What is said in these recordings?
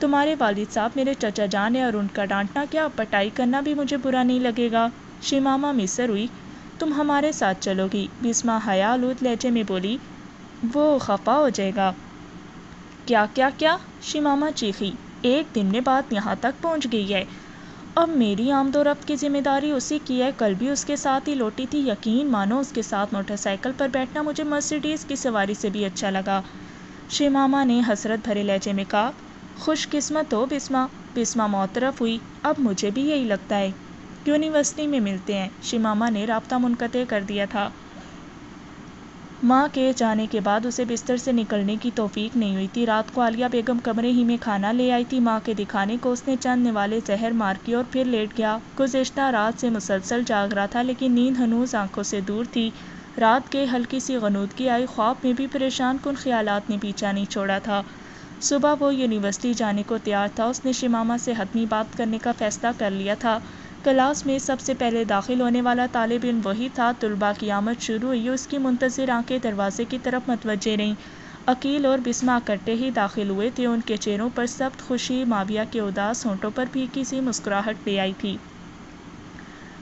تمہارے والد صاحب میرے چچا جان ہے اور ان کا ڈانٹنا کیا، پٹائی کرنا بھی مجھے برا نہیں لگے گا۔ شیماما مصر ہوئی۔ تم ہمارے ساتھ چلو گی، بسما حیا آلود لہجے میں بولی۔ وہ خفا ہو جائے گا۔ کیا کیا کیا؟ شیماما چیخی۔ ایک دن میں بات یہاں تک پہنچ گئی ہے۔ اب میری آمد و رفت کی ذمہ داری اسی کی ہے، کل بھی اس کے ساتھ ہی لوٹی تھی، یقین مانو اس کے ساتھ موٹر سائیکل پر بیٹھنا مجھے مرسیڈیز کی سواری سے بھی اچھا لگا۔ شیماما نے حسرت بھرے لہجے میں کہا۔ خوش قسمت ہو بسما۔ بسما معترف ہوئی۔ اب مجھے بھی یہی لگتا ہے۔ یونیورسٹی میں ملتے ہیں۔ شیماما نے رابطہ منقطع کر دیا تھا۔ ماں کے جانے کے بعد اسے بستر سے نکلنے کی توفیق نہیں ہوئی تھی۔ رات کو عالیہ بیگم کمرے ہی میں کھانا لے آئی تھی۔ ماں کے دکھانے کو اس نے چند نوالے زہر مار کی اور پھر لیٹ گیا۔ گزشتہ رات سے مسلسل جاگ رہا تھا لیکن نیند ہنوز آنکھوں سے دور تھی۔ رات کے ہلکی سی غنودگی آئی، خواب میں بھی پریشان کن خیالات نے پیچھا نہیں چھوڑا تھا۔ صبح وہ یونیورسٹی جانے کو تیار تھا۔ اس نے شیماما سے حتمی بات کرنے کا فیصلہ کر لیا تھا۔ کلاس میں سب سے پہلے داخل ہونے والا طالب علم وہی تھا۔ طلباء کی آمد شروع ہوئی، اس کی منتظر آنکھیں دروازے کی طرف متوجہ رہیں۔ عقیل اور بسما اکٹھے ہی داخل ہوئے تھے۔ ان کے چہروں پر سخت خوشی، ماویہ کے اداس ہونٹوں پر پھیکی سی مسکراہٹ لے آئی تھی۔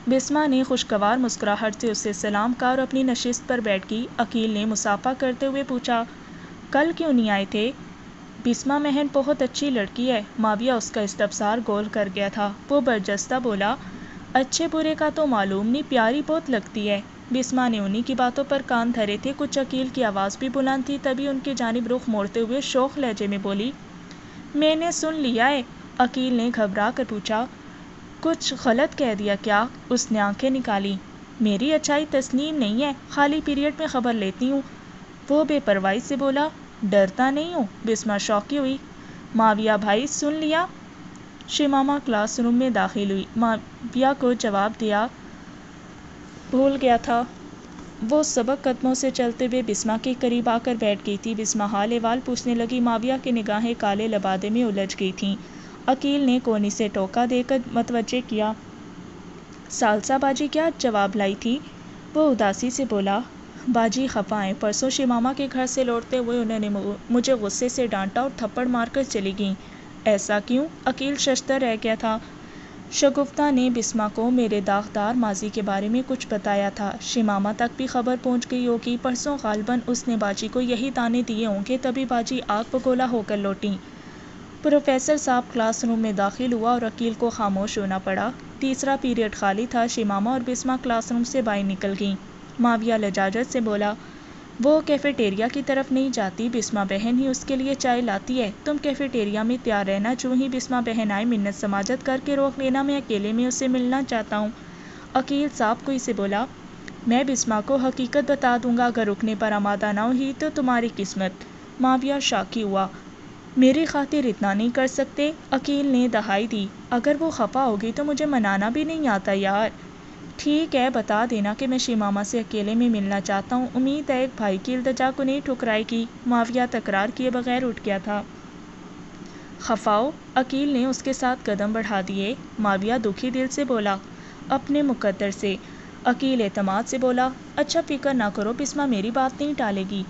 بسما نے خوشگوار مسکراہٹ سے اسے سلام کہا اور اپنی نشست پر بیٹھ گئی۔ عقیل نے مصافحہ کرتے ہوئے پوچھا، کل کیوں نہیں آئے تھے؟ بسما بہن بہت اچھی لڑکی ہے۔ ماویہ اس کا استفسار گول کر گیا تھا۔ وہ برجستہ بولا، اچھے برے کا تو معلوم نہیں، پیاری بہت لگتی ہے۔ بسما نے انہی کی باتوں پر کان دھرے تھے۔ کچھ عقیل کی آواز بھی بلند تھی، تبھی ان کی جانب رخ موڑتے ہوئے شوخ لہجے میں بولی، میں نے سن لیا ہے۔ عقیل نے گھبرا کر پوچھا، کچھ غلط کہہ دیا کیا؟ اس نے آنکھیں نکالی۔ میری اچھائی تسلیم نہیں ہے، خالی پیریڈ میں خبر لیتی ہوں۔ وہ بے پرواہی سے بولا، ڈرتا نہیں ہوں؟ بسما شوقی ہوئی۔ ماویہ بھائی سن لیا؟ شیماما کلاس روم میں داخل ہوئی۔ ماویہ کو جواب دیا بھول گیا تھا۔ وہ سبک قدموں سے چلتے ہوئے بسما کے قریب آ کر بیٹھ گئی تھی۔ بسما حال احوال پوچھنے لگی۔ ماویہ کی نگاہیں کالے لبادے میں الجھ گئی تھیں۔ عقیل نے کونی سے ٹوکا دے کر متوجہ کیا۔ ثالثہ باجی کیا جواب لائی تھی؟ وہ اداسی سے بولا، باجی خفا ہیں، پرسوں شیماما کے گھر سے لوٹتے ہوئے انہوں نے مجھے غصے سے ڈانٹا اور تھپڑ مار کر چلی گئیں۔ ایسا کیوں؟ عقیل ششدر رہ گیا تھا۔ شگفتہ نے بسما کو میرے داغدار ماضی کے بارے میں کچھ بتایا تھا۔ شیماما تک بھی خبر پہنچ گئی ہوگی۔ پرسوں غالباً اس نے باجی کو یہی تانے دیے ہوں گے، تبھی باجی آگ بگولا ہو کر لوٹیں۔ پروفیسر صاحب کلاس روم میں داخل ہوا اور عقیل کو خاموش ہونا پڑا۔ تیسرا پیریڈ خالی تھا۔ شیماما اور بسما کلاس روم سے باہر نکل گئیں۔ ماویہ لجاجت سے بولا، وہ کیفیٹیریا کی طرف نہیں جاتی، بسما بہن ہی اس کے لیے چائے لاتی ہے۔ تم کیفیٹیریا میں تیار رہنا، جو ہی بسما بہن آئے منت سماجت کر کے روک لینا، میں اکیلے میں اسے ملنا چاہتا ہوں۔ عقیل صاحب کوئی سے بولا، میں بسما کو حقیقت بتا دوں گا، اگر رکنے پر آمادہ نہ ہوئی تو تمہاری قسمت۔ ماویہ شاکی ہوا، میری خاطر اتنا نہیں کر سکتے؟ عقیل نے دہائی دی، اگر وہ خفا ہوگی تو مجھے منانا بھی نہیں آتا یار۔ ٹھیک ہے، بتا دینا کہ میں شیماما سے اکیلے میں ملنا چاہتا ہوں، امید ہے ایک بھائی کی التجا کو نہیں ٹھکرائے گی۔ ماویہ تکرار کیے بغیر اٹھ گیا تھا۔ خفاؤ؟ عقیل نے اس کے ساتھ قدم بڑھا دیے۔ ماویہ دکھی دل سے بولا، اپنے مقدر سے۔ عقیل اعتماد سے بولا، اچھا فکر نہ کرو، بسما میری بات نہیں ٹالے گی۔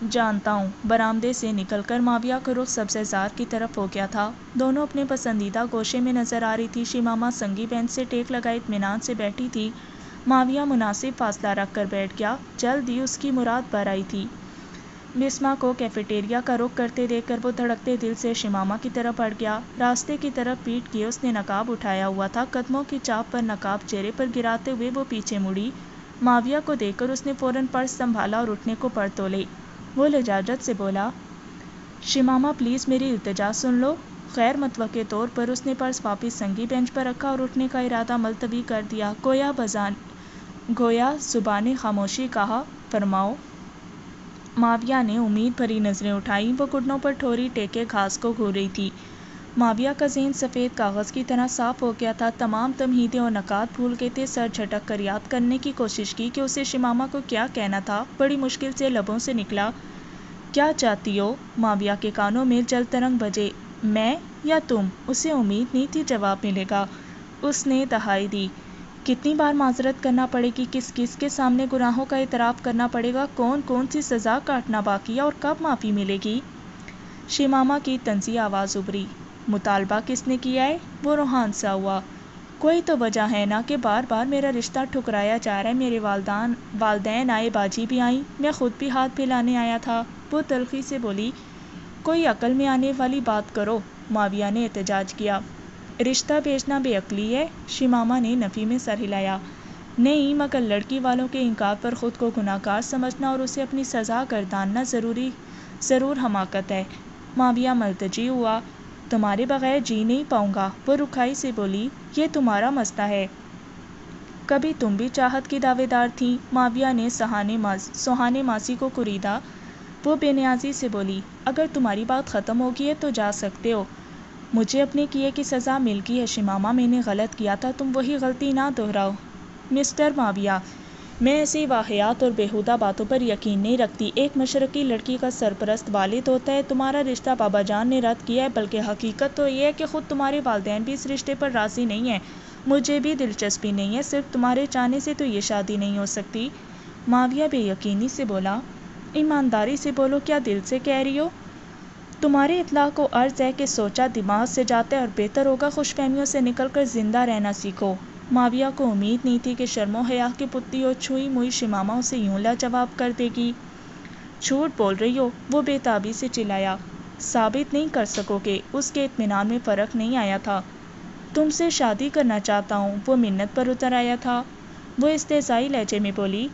جانتا ہوں۔ برآمدے سے نکل کر ماویہ کا رخ سبزہ زار کی طرف ہو گیا تھا۔ دونوں اپنے پسندیدہ گوشے میں نظر آ رہی تھی۔ شیماما سنگی بینچ سے ٹیک لگائے اطمینان سے بیٹھی تھی۔ ماویہ مناسب فاصلہ رکھ کر بیٹھ گیا۔ جلد ہی اس کی مراد بھر آئی تھی۔ بسما کو کیفیٹیریا کا رخ کرتے دیکھ کر وہ دھڑکتے دل سے شیماما کی طرف بڑھ گیا۔ راستے کی طرف پیٹ کیے اس نے نقاب اٹھایا ہوا تھا۔ قدموں کی چاپ پر نقاب چہرے پر گراتے ہوئے وہ پیچھے مڑی۔ ماویہ کو دیکھ کر اس نے فوراً پرس سنبھالا اور اٹھنے کو پر تولے۔ وہ لجاجت سے بولا، شیماما پلیز میری التجا سن لو۔ غیر متوقع طور پر اس نے پرس واپس سنگی بینچ پر رکھا اور اٹھنے کا ارادہ ملتوی کر دیا۔ گویا زبان خاموشی کہا، فرماؤ۔ ماویہ نے امید بھری نظریں اٹھائیں۔ وہ گھٹنوں پر ٹھوری ٹیکے گھاس کو گھور رہی تھی۔ ماویہ کا ذہن سفید کاغذ کی طرح صاف ہو گیا تھا۔ تمام تمہیدیں اور نکات بھول گئے تھے۔ سر جھٹک کر یاد کرنے کی کوشش کی کہ اسے شیماما کو کیا کہنا تھا۔ بڑی مشکل سے لبوں سے نکلا، کیا چاہتی ہو؟ ماویہ کے کانوں میں جل ترنگ بجے، میں یا تم؟ اسے امید نہیں تھی جواب ملے گا۔ اس نے دہائی دی، کتنی بار معذرت کرنا پڑے گی؟ کس کس کے سامنے گناہوں کا اعتراف کرنا پڑے گا؟ کون کون سی سزا کاٹنا باقی ہے اور کب معافی ملے گی؟ شیماما کی طنزیہ آواز ابھری، مطالبہ کس نے کیا ہے؟ وہ روحان سا ہوا۔ کوئی تو وجہ ہے نا کہ بار بار میرا رشتہ ٹھکرایا جا رہا ہے۔ میرے والدین آئے، باجی بھی آئیں، میں خود بھی ہاتھ پھیلانے آیا تھا۔ وہ تلخی سے بولی۔ کوئی عقل میں آنے والی بات کرو، معاویہ نے احتجاج کیا۔ رشتہ بھیجنا بے عقلی ہے؟ شمامہ نے نفی میں سر ہلایا۔ نہیں، مگر لڑکی والوں کے انکار پر خود کو گناہ گار سمجھنا اور اسے اپنی سزا گرداننا ضرور حماقت ہے۔ معاویہ ملتجی ہوا۔ تمہارے بغیر جی نہیں پاؤں گا۔ وہ رکھائی سے بولی۔ یہ تمہارا مسئلہ ہے، کبھی تم بھی چاہت کی دعوے دار تھیں۔ معاویہ نے سہانے ماسی کو کریدا۔ وہ بے نیازی سے بولی۔ اگر تمہاری بات ختم ہوگی ہے تو جا سکتے ہو، مجھے اپنے کیے کی سزا مل گئی ہے۔ شمامہ، میں نے غلط کیا تھا، تم وہی غلطی نہ دہراؤ۔ مسٹر معاویہ، میں ایسی واہیات اور بیہودہ باتوں پر یقین نہیں رکھتی۔ ایک مشرقی لڑکی کا سرپرست والد ہوتا ہے۔ تمہارا رشتہ بابا جان نے رد کیا ہے، بلکہ حقیقت تو یہ ہے کہ خود تمہارے والدین بھی اس رشتے پر راضی نہیں ہیں۔ مجھے بھی دلچسپی نہیں ہے، صرف تمہارے چاہنے سے تو یہ شادی نہیں ہو سکتی۔ معاویہ بے یقینی سے بولا۔ ایمانداری سے بولو، کیا دل سے کہہ رہی ہو؟ تمہارے اطلاع کو عرض ہے کہ سوچا دماغ سے جاتا ہے اور بہتر ہوگا خوش فہمیوں سے نکل کر زندہ رہنا سیکھو۔ معاویہ کو امید نہیں تھی کہ شرم و حیا کی پتی اور چھوئی موئی شمامہ اسے یوں لاجواب کر دے گی۔ جھوٹ بول رہی ہو، وہ بے تابی سے چلایا۔ ثابت نہیں کر سکو گے؟ اس کے اطمینان میں فرق نہیں آیا تھا۔ تم سے شادی کرنا چاہتا ہوں، وہ منت پر اتر آیا تھا۔ وہ استہزائی لہجے میں بولی۔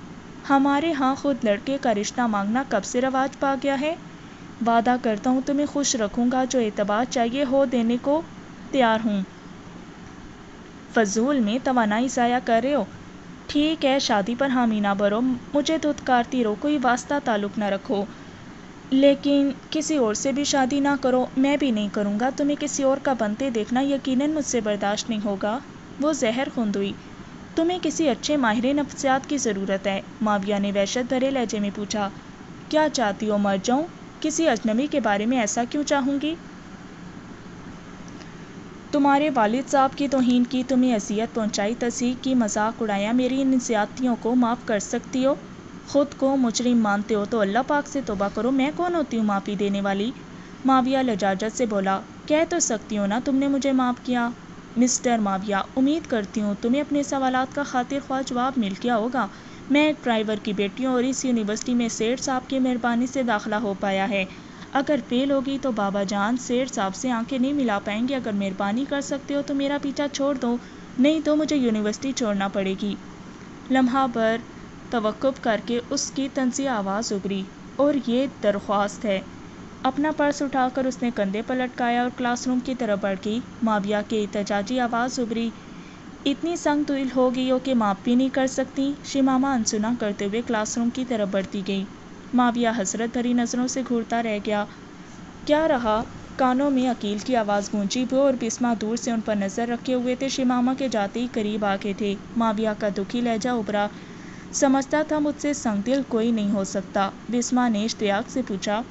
ہمارے ہاں خود لڑکے کا رشتہ مانگنا کب سے رواج پا گیا ہے؟ وعدہ کرتا ہوں تمہیں خوش رکھوں گا، جو اعتبار چاہیے ہو دینے کو تیار ہوں۔ فضول میں توانائی ضائع کر رہے ہو۔ ٹھیک ہے، شادی پر حامی نہ بھرو، مجھے دھتکارتی رہو، کوئی واسطہ تعلق نہ رکھو، لیکن کسی اور سے بھی شادی نہ کرو۔ میں بھی نہیں کروں گا، تمہیں کسی اور کا بنتے دیکھنا یقیناً مجھ سے برداشت نہیں ہوگا۔ وہ زہر خوند ہوئی۔ تمہیں کسی اچھے ماہر نفسیات کی ضرورت ہے، معاویہ نے وحشت بھرے لہجے میں پوچھا۔ کیا چاہتی ہو، مر جاؤں؟ کسی اجنبی کے بارے میں ایسا کیوں چاہوں گی؟ تمہارے والد صاحب کی توہین کی، تمہیں اذیت پہنچائی، تضحیک کی، مذاق اڑایا، میری ان زیادتیوں کو معاف کر سکتی ہو؟ خود کو مجرم مانتے ہو تو اللہ پاک سے توبہ کرو۔ میں کون ہوتی ہوں معافی دینے والی؟ معاویہ لجاجت سے بولا۔ کہہ تو سکتی ہو نا تم نے مجھے معاف کیا۔ مسٹر معاویہ، امید کرتی ہوں تمہیں اپنے سوالات کا خاطر خواہ جواب مل گیا ہوگا۔ میں ایک ڈرائیور کی بیٹی ہوں اور اس یونیورسٹی میں سیٹھ صاحب کی مہربانی سے داخلہ ہو پایا ہے۔ اگر فیل ہوگی تو بابا جان سیٹھ صاحب سے آنکھیں نہیں ملا پائیں گے۔ اگر مہربانی کر سکتے ہو تو میرا پیچھا چھوڑ دو، نہیں تو مجھے یونیورسٹی چھوڑنا پڑے گی۔ لمحہ بھر توقف کر کے اس کی طنزیہ آواز ابھری۔ اور یہ درخواست ہے۔ اپنا پرس اٹھا کر اس نے کندھے پر لٹکایا اور کلاس روم کی طرف بڑھ گئی۔ معاویہ کی احتجاجی آواز ابھری۔ اتنی سنگ دل ہو گئی ہو کہ معاف بھی نہیں کر سکتی؟ شمامہ انسنا کرتے ہوئے کلاس روم کی طرف بڑھتی گئی۔ معاویہ حسرت بھری نظروں سے گھورتا رہ گیا۔ کیا رہا؟ کانوں میں عقیل کی آواز گونجی۔ وہ اور بسمہ دور سے ان پر نظر رکھے ہوئے تھے، شمامہ کے جاتے ہی قریب آ گئے تھے۔ معاویہ کا دکھی لہجہ ابھرا۔ سمجھتا تھا مجھ سے سنگ دل کوئی نہیں ہو سکتا۔ بسمہ نے اشتیاق سے پوچھا۔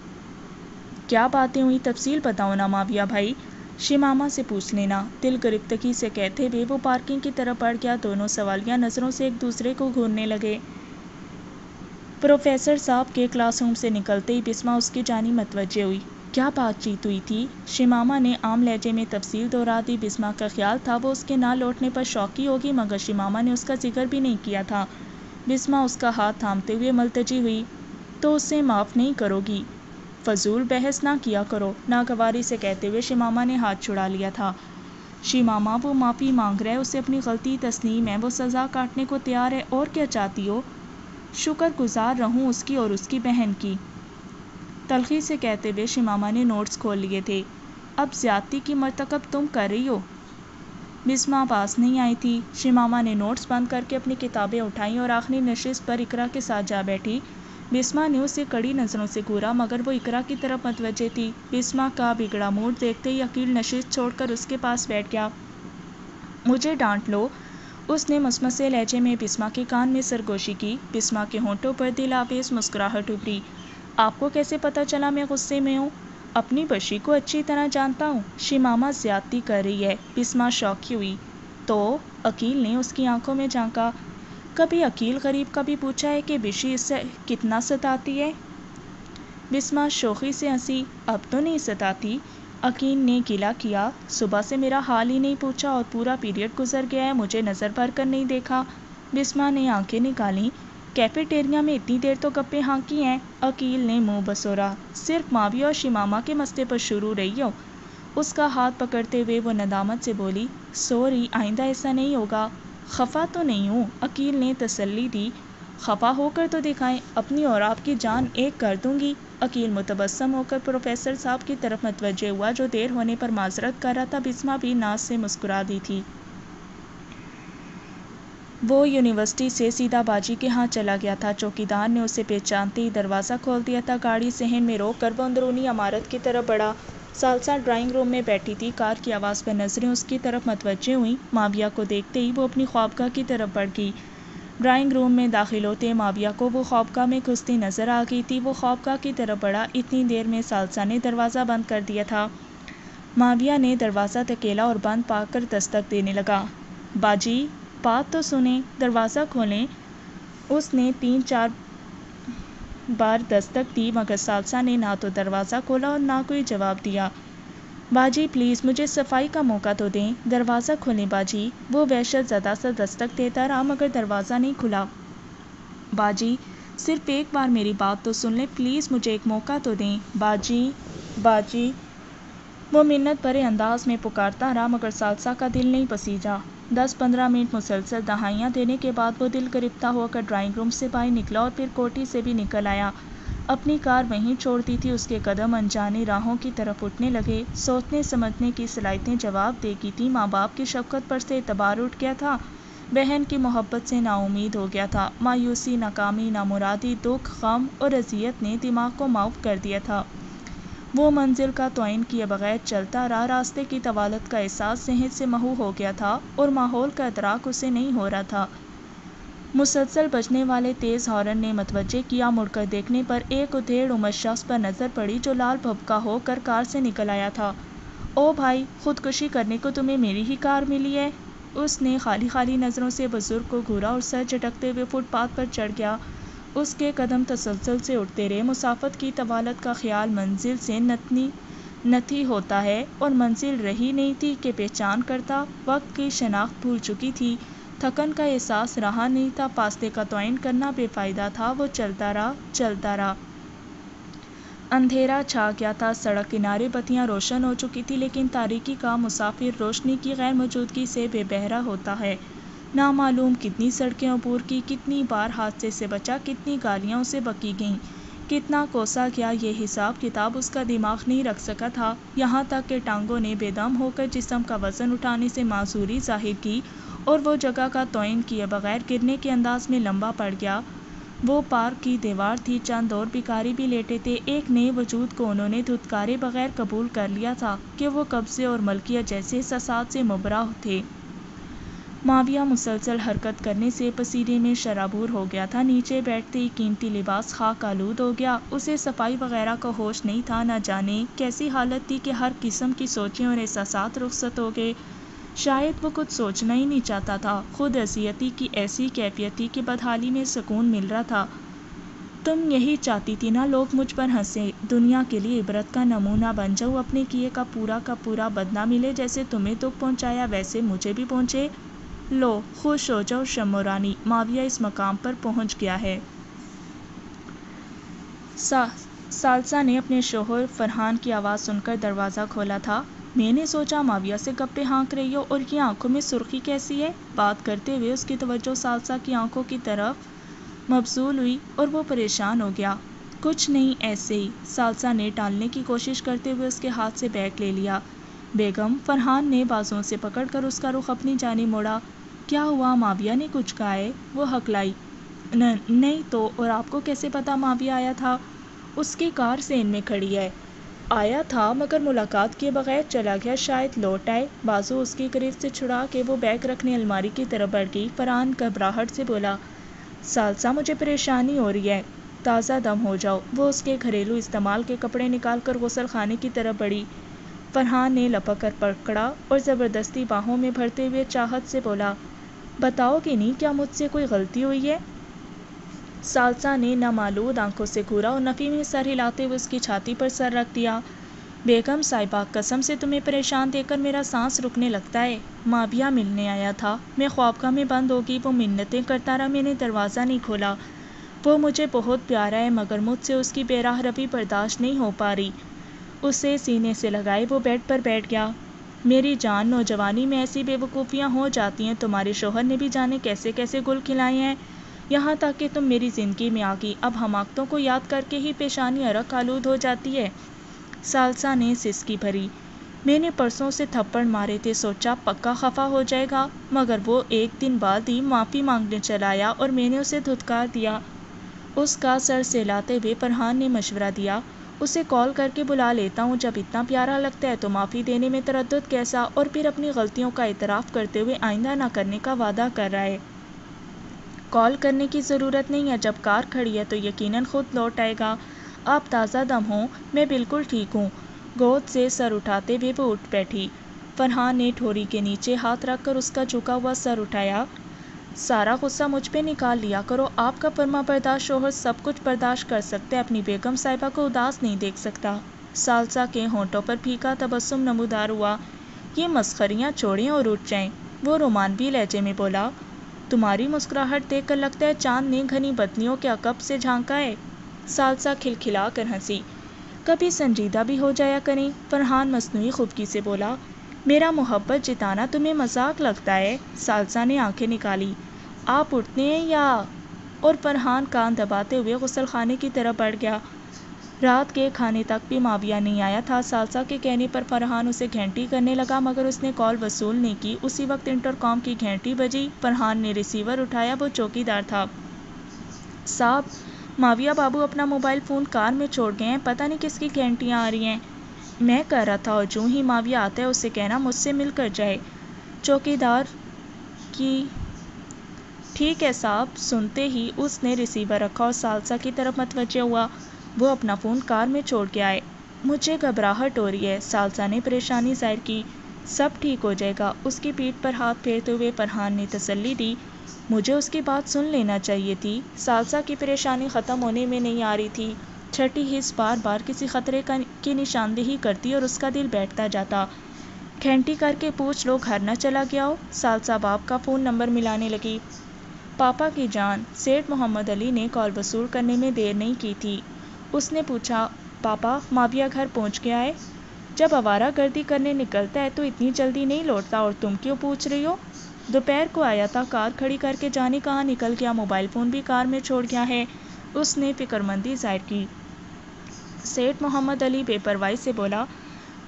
کیا باتیں ہوئی، تفصیل بتاؤ نا معاویہ بھائی۔ شمامہ سے پوچھ لینا، دل گرفتگی سے کہتے ہوئے وہ پارکنگ کی طرف بڑھ گیا۔ دونوں سوالیہ نظروں سے ایک دوسرے کو گھورنے لگے۔ پروفیسر صاحب کے کلاس روم سے نکلتے ہی بسمہ اس کی جانب متوجہ ہوئی۔ کیا بات چیت ہوئی تھی؟ شمامہ نے عام لہجے میں تفصیل دہرا دی۔ بسمہ کا خیال تھا وہ اس کے نہ لوٹنے پر شوقی ہوگی، مگر شمامہ نے اس کا ذکر بھی نہیں کیا تھا۔ بسمہ اس کا ہاتھ تھامتے ہوئے ملتجی ہوئی۔ تو اسے معاف نہیں کرو گی؟ فضول بحث نہ کیا کرو، ناگواری سے کہتے ہوئے شمامہ نے ہاتھ چھڑا لیا تھا۔ شمامہ، وہ معافی مانگ رہا ہے، اسے اپنی غلطی تسلیم ہے، وہ سزا کاٹنے کو تیار ہے، اور کیا چاہتی ہو؟ شکر گزار رہوں اس کی اور اس کی بہن کی۔ تلخی سے کہتے ہوئے شمامہ نے نوٹس کھول لیے تھے۔ اب زیادتی کی مرتکب تم کر رہی ہو؟ بسمہ پاس نہیں آئی تھی۔ شمامہ نے نوٹس بند کر کے اپنی کتابیں اٹھائیں اور آخری نشست پر اقرا کے ساتھ جا بیٹھی۔ بسمہ نے اسے کڑی نظروں سے گھورا، مگر وہ اقرا کی طرف متوجہ تھی۔ بسمہ کا بگڑا موڈ دیکھتے ہی عقیل نشست چھوڑ کر اس کے پاس بیٹھ گیا۔ مجھے ڈانٹ لو، اس نے مصمصے لہجے میں بسمہ کے کان میں سرگوشی کی۔ بسمہ کے ہونٹوں پر دل آویز مسکراہٹ ابھری۔ آپ کو کیسے پتہ چلا میں غصے میں ہوں؟ اپنی بشی کو اچھی طرح جانتا ہوں۔ شمامہ زیادتی کر رہی ہے، بسمہ شوقی ہوئی۔ تو عقیل نے اس کی آنکھوں میں جھانکا۔ کبھی عقیل غریب کا بھی پوچھا ہے کہ بشی اس سے کتنا ستاتی ہے؟ بسمہ شوخی سے ہنسی۔ اب تو نہیں ستاتی، عقیل نے گلہ کیا، صبح سے میرا حال ہی نہیں پوچھا اور پورا پیریڈ گزر گیا ہے، مجھے نظر بھر کر نہیں دیکھا۔ بسمہ نے آنکھیں نکالیں، کیفیٹیریا میں اتنی دیر تو گپیں ہانکی ہیں۔ عقیل نے منہ بسورا، صرف ماویہ اور شمامہ کے مسئلے پر شروع رہی ہو۔ اس کا ہاتھ پکڑتے ہوئے وہ ندامت سے بولی، سوری، آئندہ ایسا نہیں ہوگا۔ خفا تو نہیں ہوں، عقیل نے تسلی دی۔ خفا ہو کر تو دکھائیں، اپنی اور آپ کی جان ایک کر دوں گی۔ عقیل متبسم ہو کر پروفیسر صاحب کی طرف متوجہ ہوا جو دیر ہونے پر معذرت کر رہا تھا۔ بسمہ بھی ناز سے مسکرا دی تھی۔ وہ یونیورسٹی سے سیدھا باجی کے ہاں چلا گیا تھا۔ چوکیدار نے اسے پہچانتے ہی دروازہ کھول دیا تھا۔ گاڑی صحن میں روک کر وہ اندرونی عمارت کی طرف بڑھا۔ ثالثی ڈرائنگ روم میں بیٹھی تھی۔ کار کی آواز پر نظریں اس کی طرف متوجہ ہوئیں۔ ماویہ کو دیکھتے ہی وہ اپنی خوابگاہ کی طرف بڑھ گئی۔ ڈرائنگ روم میں داخل ہوتے ماویہ کو وہ خوابگاہ میں گھستی نظر آ گئی تھی۔ وہ خوابگاہ کی طرف بڑھا، اتنی دیر میں ثالثی نے دروازہ بند کر دیا تھا۔ ماویہ نے دروازہ دھکیلا اور بند پا کر دستک دینے لگا۔ باجی، بات تو سنیں، دروازہ کھولیں۔ اس نے 3-4 بار دستک دی مگر ثالثی نے نہ تو دروازہ کھولا اور نہ کوئی جواب دیا۔ باجی پلیز مجھے صفائی کا موقع تو دیں، دروازہ کھولیں باجی۔ وہ وحشت زدہ سا دستک دیتا رہا مگر دروازہ نہیں کھلا۔ باجی صرف ایک بار میری بات تو سن لیں، پلیز مجھے ایک موقع تو دیں۔ باجی، باجی، وہ منت بھرے انداز میں پکارتا رہا مگر ثالثی کا دل نہیں پسیجا۔ 10-15 منٹ مسلسل دہائیاں دینے کے بعد وہ دل گرفتہ ہو کر ڈرائنگ روم سے باہر نکلا اور پھر کوٹھی سے بھی نکل آیا۔ اپنی کار وہیں چھوڑ دی تھی۔ اس کے قدم انجانی راہوں کی طرف اٹھنے لگے۔ سوچنے سمجھنے کی صلاحیتیں جواب دے گی تھیں۔ ماں باپ کی شفقت پر سے اعتبار اٹھ گیا تھا۔ بہن کی محبت سے نا امید ہو گیا تھا۔ مایوسی، ناکامی، نامرادی، دکھ، غم اور اذیت نے دماغ کو معاف کر دیا تھا۔ وہ منزل کا تعین کیے بغیر چلتا رہا۔ راستے کی طوالت کا احساس ذہن سے محو ہو گیا تھا اور ماحول کا ادراک اسے نہیں ہو رہا تھا۔ مسلسل بجنے والے تیز ہارن نے متوجہ کیا۔ مڑ کر دیکھنے پر ایک ادھیڑ عمر شخص پر نظر پڑی جو لال بھبکا ہو کر کار سے نکل آیا تھا۔ او بھائی، خودکشی کرنے کو تمہیں میری ہی کار ملی ہے؟ اس نے خالی خالی نظروں سے بزرگ کو گھورا اور سر جھٹکتے ہوئے فٹ پاتھ پر چڑھ گیا۔ اس کے قدم تسلسل سے اٹھتے رہے۔ مسافت کی طوالت کا خیال منزل سے نتھی ہوتا ہے اور منزل رہی نہیں تھی کہ پہچان کرتا۔ وقت کی شناخت بھول چکی تھی۔ تھکن کا احساس رہا نہیں تھا۔ فاصلے کا تعین کرنا بے فائدہ تھا۔ وہ چلتا رہا، چلتا رہا۔ اندھیرا چھا گیا تھا۔ سڑک کنارے بتیاں روشن ہو چکی تھی لیکن تاریکی کا مسافر روشنی کی غیر موجودگی سے بے بہرا ہوتا ہے۔ نامعلوم کتنی سڑکیں عبور کی، کتنی بار حادثے سے بچا، کتنی گالیاں اسے بکی گئیں، کتنا کوسا گیا، یہ حساب کتاب اس کا دماغ نہیں رکھ سکا تھا۔ یہاں تک کہ ٹانگوں نے بے دم ہو کر جسم کا وزن اٹھانے سے معذوری ظاہر کی اور وہ جگہ کا تعین کیے بغیر گرنے کے انداز میں لمبا پڑ گیا۔ وہ پارک کی دیوار تھی۔ چند اور بھکاری بھی لیٹے تھے۔ ایک نئے وجود کو انہوں نے دھتکارے بغیر قبول کر لیا تھا کہ وہ قبضے اور ملکیت جیسے احساسات سے مبرا تھے۔ ماویہ مسلسل حرکت کرنے سے پسینے میں شرابور ہو گیا تھا۔ نیچے بیٹھتے ہی قیمتی لباس خاک آلود ہو گیا۔ اسے صفائی وغیرہ کا ہوش نہیں تھا۔ نہ جانے کیسی حالت تھی کہ ہر قسم کی سوچیں اور احساسات رخصت ہو گئے۔ شاید وہ کچھ سوچنا ہی نہیں چاہتا تھا۔ خود اذیتی کی ایسی کیفیت تھی کہ بدحالی میں سکون مل رہا تھا۔ تم یہی چاہتی تھی نا لوگ مجھ پر ہنسیں، دنیا کے لیے عبرت کا نمونہ بن جاؤں، اپنے کیے کا پورا بدلہ ملے، جیسے تمہیں دکھ پہنچایا ویسے مجھے بھی پہنچے۔ لو، خوش ہو جاؤ شمو رانی، ماویہ اس مقام پر پہنچ گیا ہے۔ ثالثی نے اپنے شوہر فرحان کی آواز سن کر دروازہ کھولا تھا۔ میں نے سوچا ماویہ سے گپیں ہانک رہی ہو، اور یہ آنکھوں میں سرخی کیسی ہے؟ بات کرتے ہوئے اس کی توجہ ثالثی کی آنکھوں کی طرف مبذول ہوئی اور وہ پریشان ہو گیا۔ کچھ نہیں، ایسے ہی۔ ثالثی نے ٹالنے کی کوشش کرتے ہوئے اس کے ہاتھ سے بیگ لے لیا۔ بیگم، فرحان نے بازوؤں سے پکڑ کر اس کا رخ اپنی جانب موڑا۔ کیا ہوا، ماویہ نے کچھ کہا ہے؟ وہ ہکلائی۔ نہیں تو، اور آپ کو کیسے پتا ماویہ آیا تھا؟ اس کی کار سین میں کھڑی ہے۔ آیا تھا مگر ملاقات کیے بغیر چلا گیا، شاید لوٹ آئے۔ بازو اس کی گرفت سے چھڑا کے وہ بیگ رکھنے الماری کی طرف بڑھ گئی۔ فرحان گھبراہٹ سے بولا، ثالثی مجھے پریشانی ہو رہی ہے، تازہ دم ہو جاؤ۔ وہ اس کے گھریلو استعمال کے کپڑے نکال کر غسل خانے کی طرف بڑھی۔ فرحان نے لپک کر پکڑا اور زبردستی باہوں میں بھرتے ہوئے چاہت سے بولا، بتاؤ گی نہیں کیا مجھ سے کوئی غلطی ہوئی ہے؟ ثالثی نے نمالود آنکھوں سے گھورا اور نفی میں سر ہلاتے ہوئے اس کی چھاتی پر سر رکھ دیا۔ بیگم صاحبہ قسم سے تمہیں پریشان دیکھ کر میرا سانس رکنے لگتا ہے۔ ماویہ ملنے آیا تھا، میں خوابگاہ میں بند ہوگی، وہ منتیں کرتا رہا، میں نے دروازہ نہیں کھولا۔ وہ مجھے بہت پیارا ہے مگر مجھ سے اس کی بے راہ روی برداشت نہیں ہو پا رہی۔ اسے سینے سے لگائے وہ بیڈ پر بیٹھ گیا۔ میری جان، نوجوانی میں ایسی بے وقوفیاں ہو جاتی ہیں، تمہارے شوہر نے بھی جانے کیسے کیسے گل کھلائے ہیں، یہاں تک کہ تم میری زندگی میں آ گئی، اب حماقتوں کو یاد کر کے ہی پیشانی عرق آلود ہو جاتی ہے۔ ثالثہ نے سسکی بھری۔ میں نے پرسوں سے تھپڑ مارے تھے، سوچا پکا خفا ہو جائے گا، مگر وہ ایک دن بعد ہی معافی مانگنے چلا آیا اور میں نے اسے دھتکار دیا۔ اس کا سر سہلاتے ہوئے فرحان نے مشورہ دیا، اسے کال کر کے بلا لیتا ہوں، جب اتنا پیارا لگتا ہے تو معافی دینے میں تردد کیسا، اور پھر اپنی غلطیوں کا اعتراف کرتے ہوئے آئندہ نہ کرنے کا وعدہ کر رہا ہے۔ کال کرنے کی ضرورت نہیں ہے، جب کار کھڑی ہے تو یقیناً خود لوٹ آئے گا۔ آپ تازہ دم ہوں، میں بالکل ٹھیک ہوں۔ گود سے سر اٹھاتے ہوئے وہ اٹھ بیٹھی۔ فرحان نے ٹھوری کے نیچے ہاتھ رکھ کر اس کا جھکا ہوا سر اٹھایا۔ سارا غصہ مجھ پہ نکال لیا کرو، آپ کا فرما بردار شوہر سب کچھ برداشت کر سکتے، اپنی بیگم صاحبہ کو اداس نہیں دیکھ سکتا۔ ثالثہ کے ہونٹوں پر پھیکا تبسم نمودار ہوا۔ یہ مسخریاں چھوڑیں اور اٹھ جائیں، وہ رومانوی لہجے میں بولا۔ تمہاری مسکراہٹ دیکھ کر لگتا ہے چاند نے گھنی بتیوں کے عقب سے جھانکا ہے۔ ثالثہ کھلکھلا کر ہنسی۔ کبھی سنجیدہ بھی ہو جایا کریں، فرحان مصنوعی خفگی سے بولا۔ میرا محبت جتانا تمہیں مذاق لگتا ہے؟ ثالثہ نے آنکھیں نکالی۔ آپ اٹھتے ہیں یا؟ اور فرحان کان دباتے ہوئے غسل خانے کی طرف بڑھ گیا۔ رات کے کھانے تک بھی ماویہ نہیں آیا تھا۔ ثالثہ کے کہنے پر فرحان اسے گھنٹی کرنے لگا مگر اس نے کال وصول نہیں کی۔ اسی وقت انٹر کام کی گھنٹی بجی، فرحان نے ریسیور اٹھایا، وہ چوکیدار تھا۔ صاحب، ماویہ بابو اپنا موبائل فون کار میں چھوڑ گئے ہیں، پتہ نہیں کس کی گھنٹیاں آ رہی ہیں۔ میں کر رہا تھا، اور جو ہی ماویہ آتا ہے اسے کہنا مجھ سے مل کر جائے۔ چوکیدار کی ٹھیک ہے صاحب سنتے ہی اس نے ریسیور رکھا اور ثالثہ کی طرف متوجہ ہوا۔ وہ اپنا فون کار میں چھوڑ کے آئے۔ مجھے گھبراہٹ ہو رہی ہے، ثالثہ نے پریشانی ظاہر کی۔ سب ٹھیک ہو جائے گا، اس کی پیٹھ پر ہاتھ پھیرتے ہوئے فرحان نے تسلی دی۔ مجھے اس کی بات سن لینا چاہیے تھی۔ ثالثہ کی پریشانی ختم ہونے میں نہیں آ رہی تھی۔ چھٹی حس بار بار کسی خطرے کی نشاندہی کرتی اور اس کا دل بیٹھتا جاتا۔ گھنٹی کر کے پوچھ لو گھر نہ چلا گیا ہو۔ ثالثہ باپ کا فون نمبر ملانے لگی۔ پاپا کی جان، سیٹھ محمد علی نے کال وصول کرنے میں دیر نہیں کی تھی۔ اس نے پوچھا، پاپا ماویہ گھر پہنچ گیا ہے؟ جب آوارہ گردی کرنے نکلتا ہے تو اتنی جلدی نہیں لوٹتا، اور تم کیوں پوچھ رہی ہو؟ دوپہر کو آیا تھا، کار کھڑی کر کے جانے کہاں نکل گیا، موبائل فون بھی کار میں چھوڑ گیا ہے۔ اس نے فکرمندی ظاہر کی۔ سیٹھ محمد علی بے پرواہی سے بولا،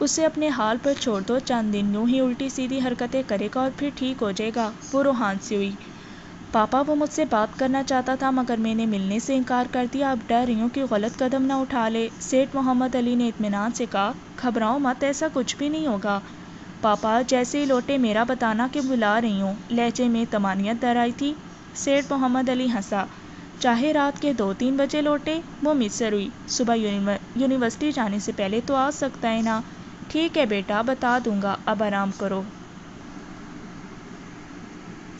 اسے اپنے حال پر چھوڑ دو، چند دن یوں ہی الٹی سیدھی حرکتیں کرے گا اور پھر ٹھیک ہو جائے گا۔ وہ روحان سی ہوئی۔ پاپا وہ مجھ سے بات کرنا چاہتا تھا مگر میں نے ملنے سے انکار کر دیا، اب ڈر رہی ہوں کہ غلط قدم نہ اٹھا لے۔ سیٹھ محمد علی نے اطمینان سے کہا، گھبراؤ مت، ایسا کچھ بھی نہیں ہوگا۔ پاپا جیسے ہی لوٹے میرا بتانا کہ بلا رہی ہوں، لہجے میں طمانینت در آئی تھی۔ سیٹھ محمد علی ہنسا، چاہے رات کے 2-3 بجے لوٹے۔ وہ مصر ہوئی، صبح یونیورسٹی جانے سے پہلے تو آ سکتا ہے نا؟ ٹھیک ہے بیٹا، بتا دوں گا، اب آرام کرو۔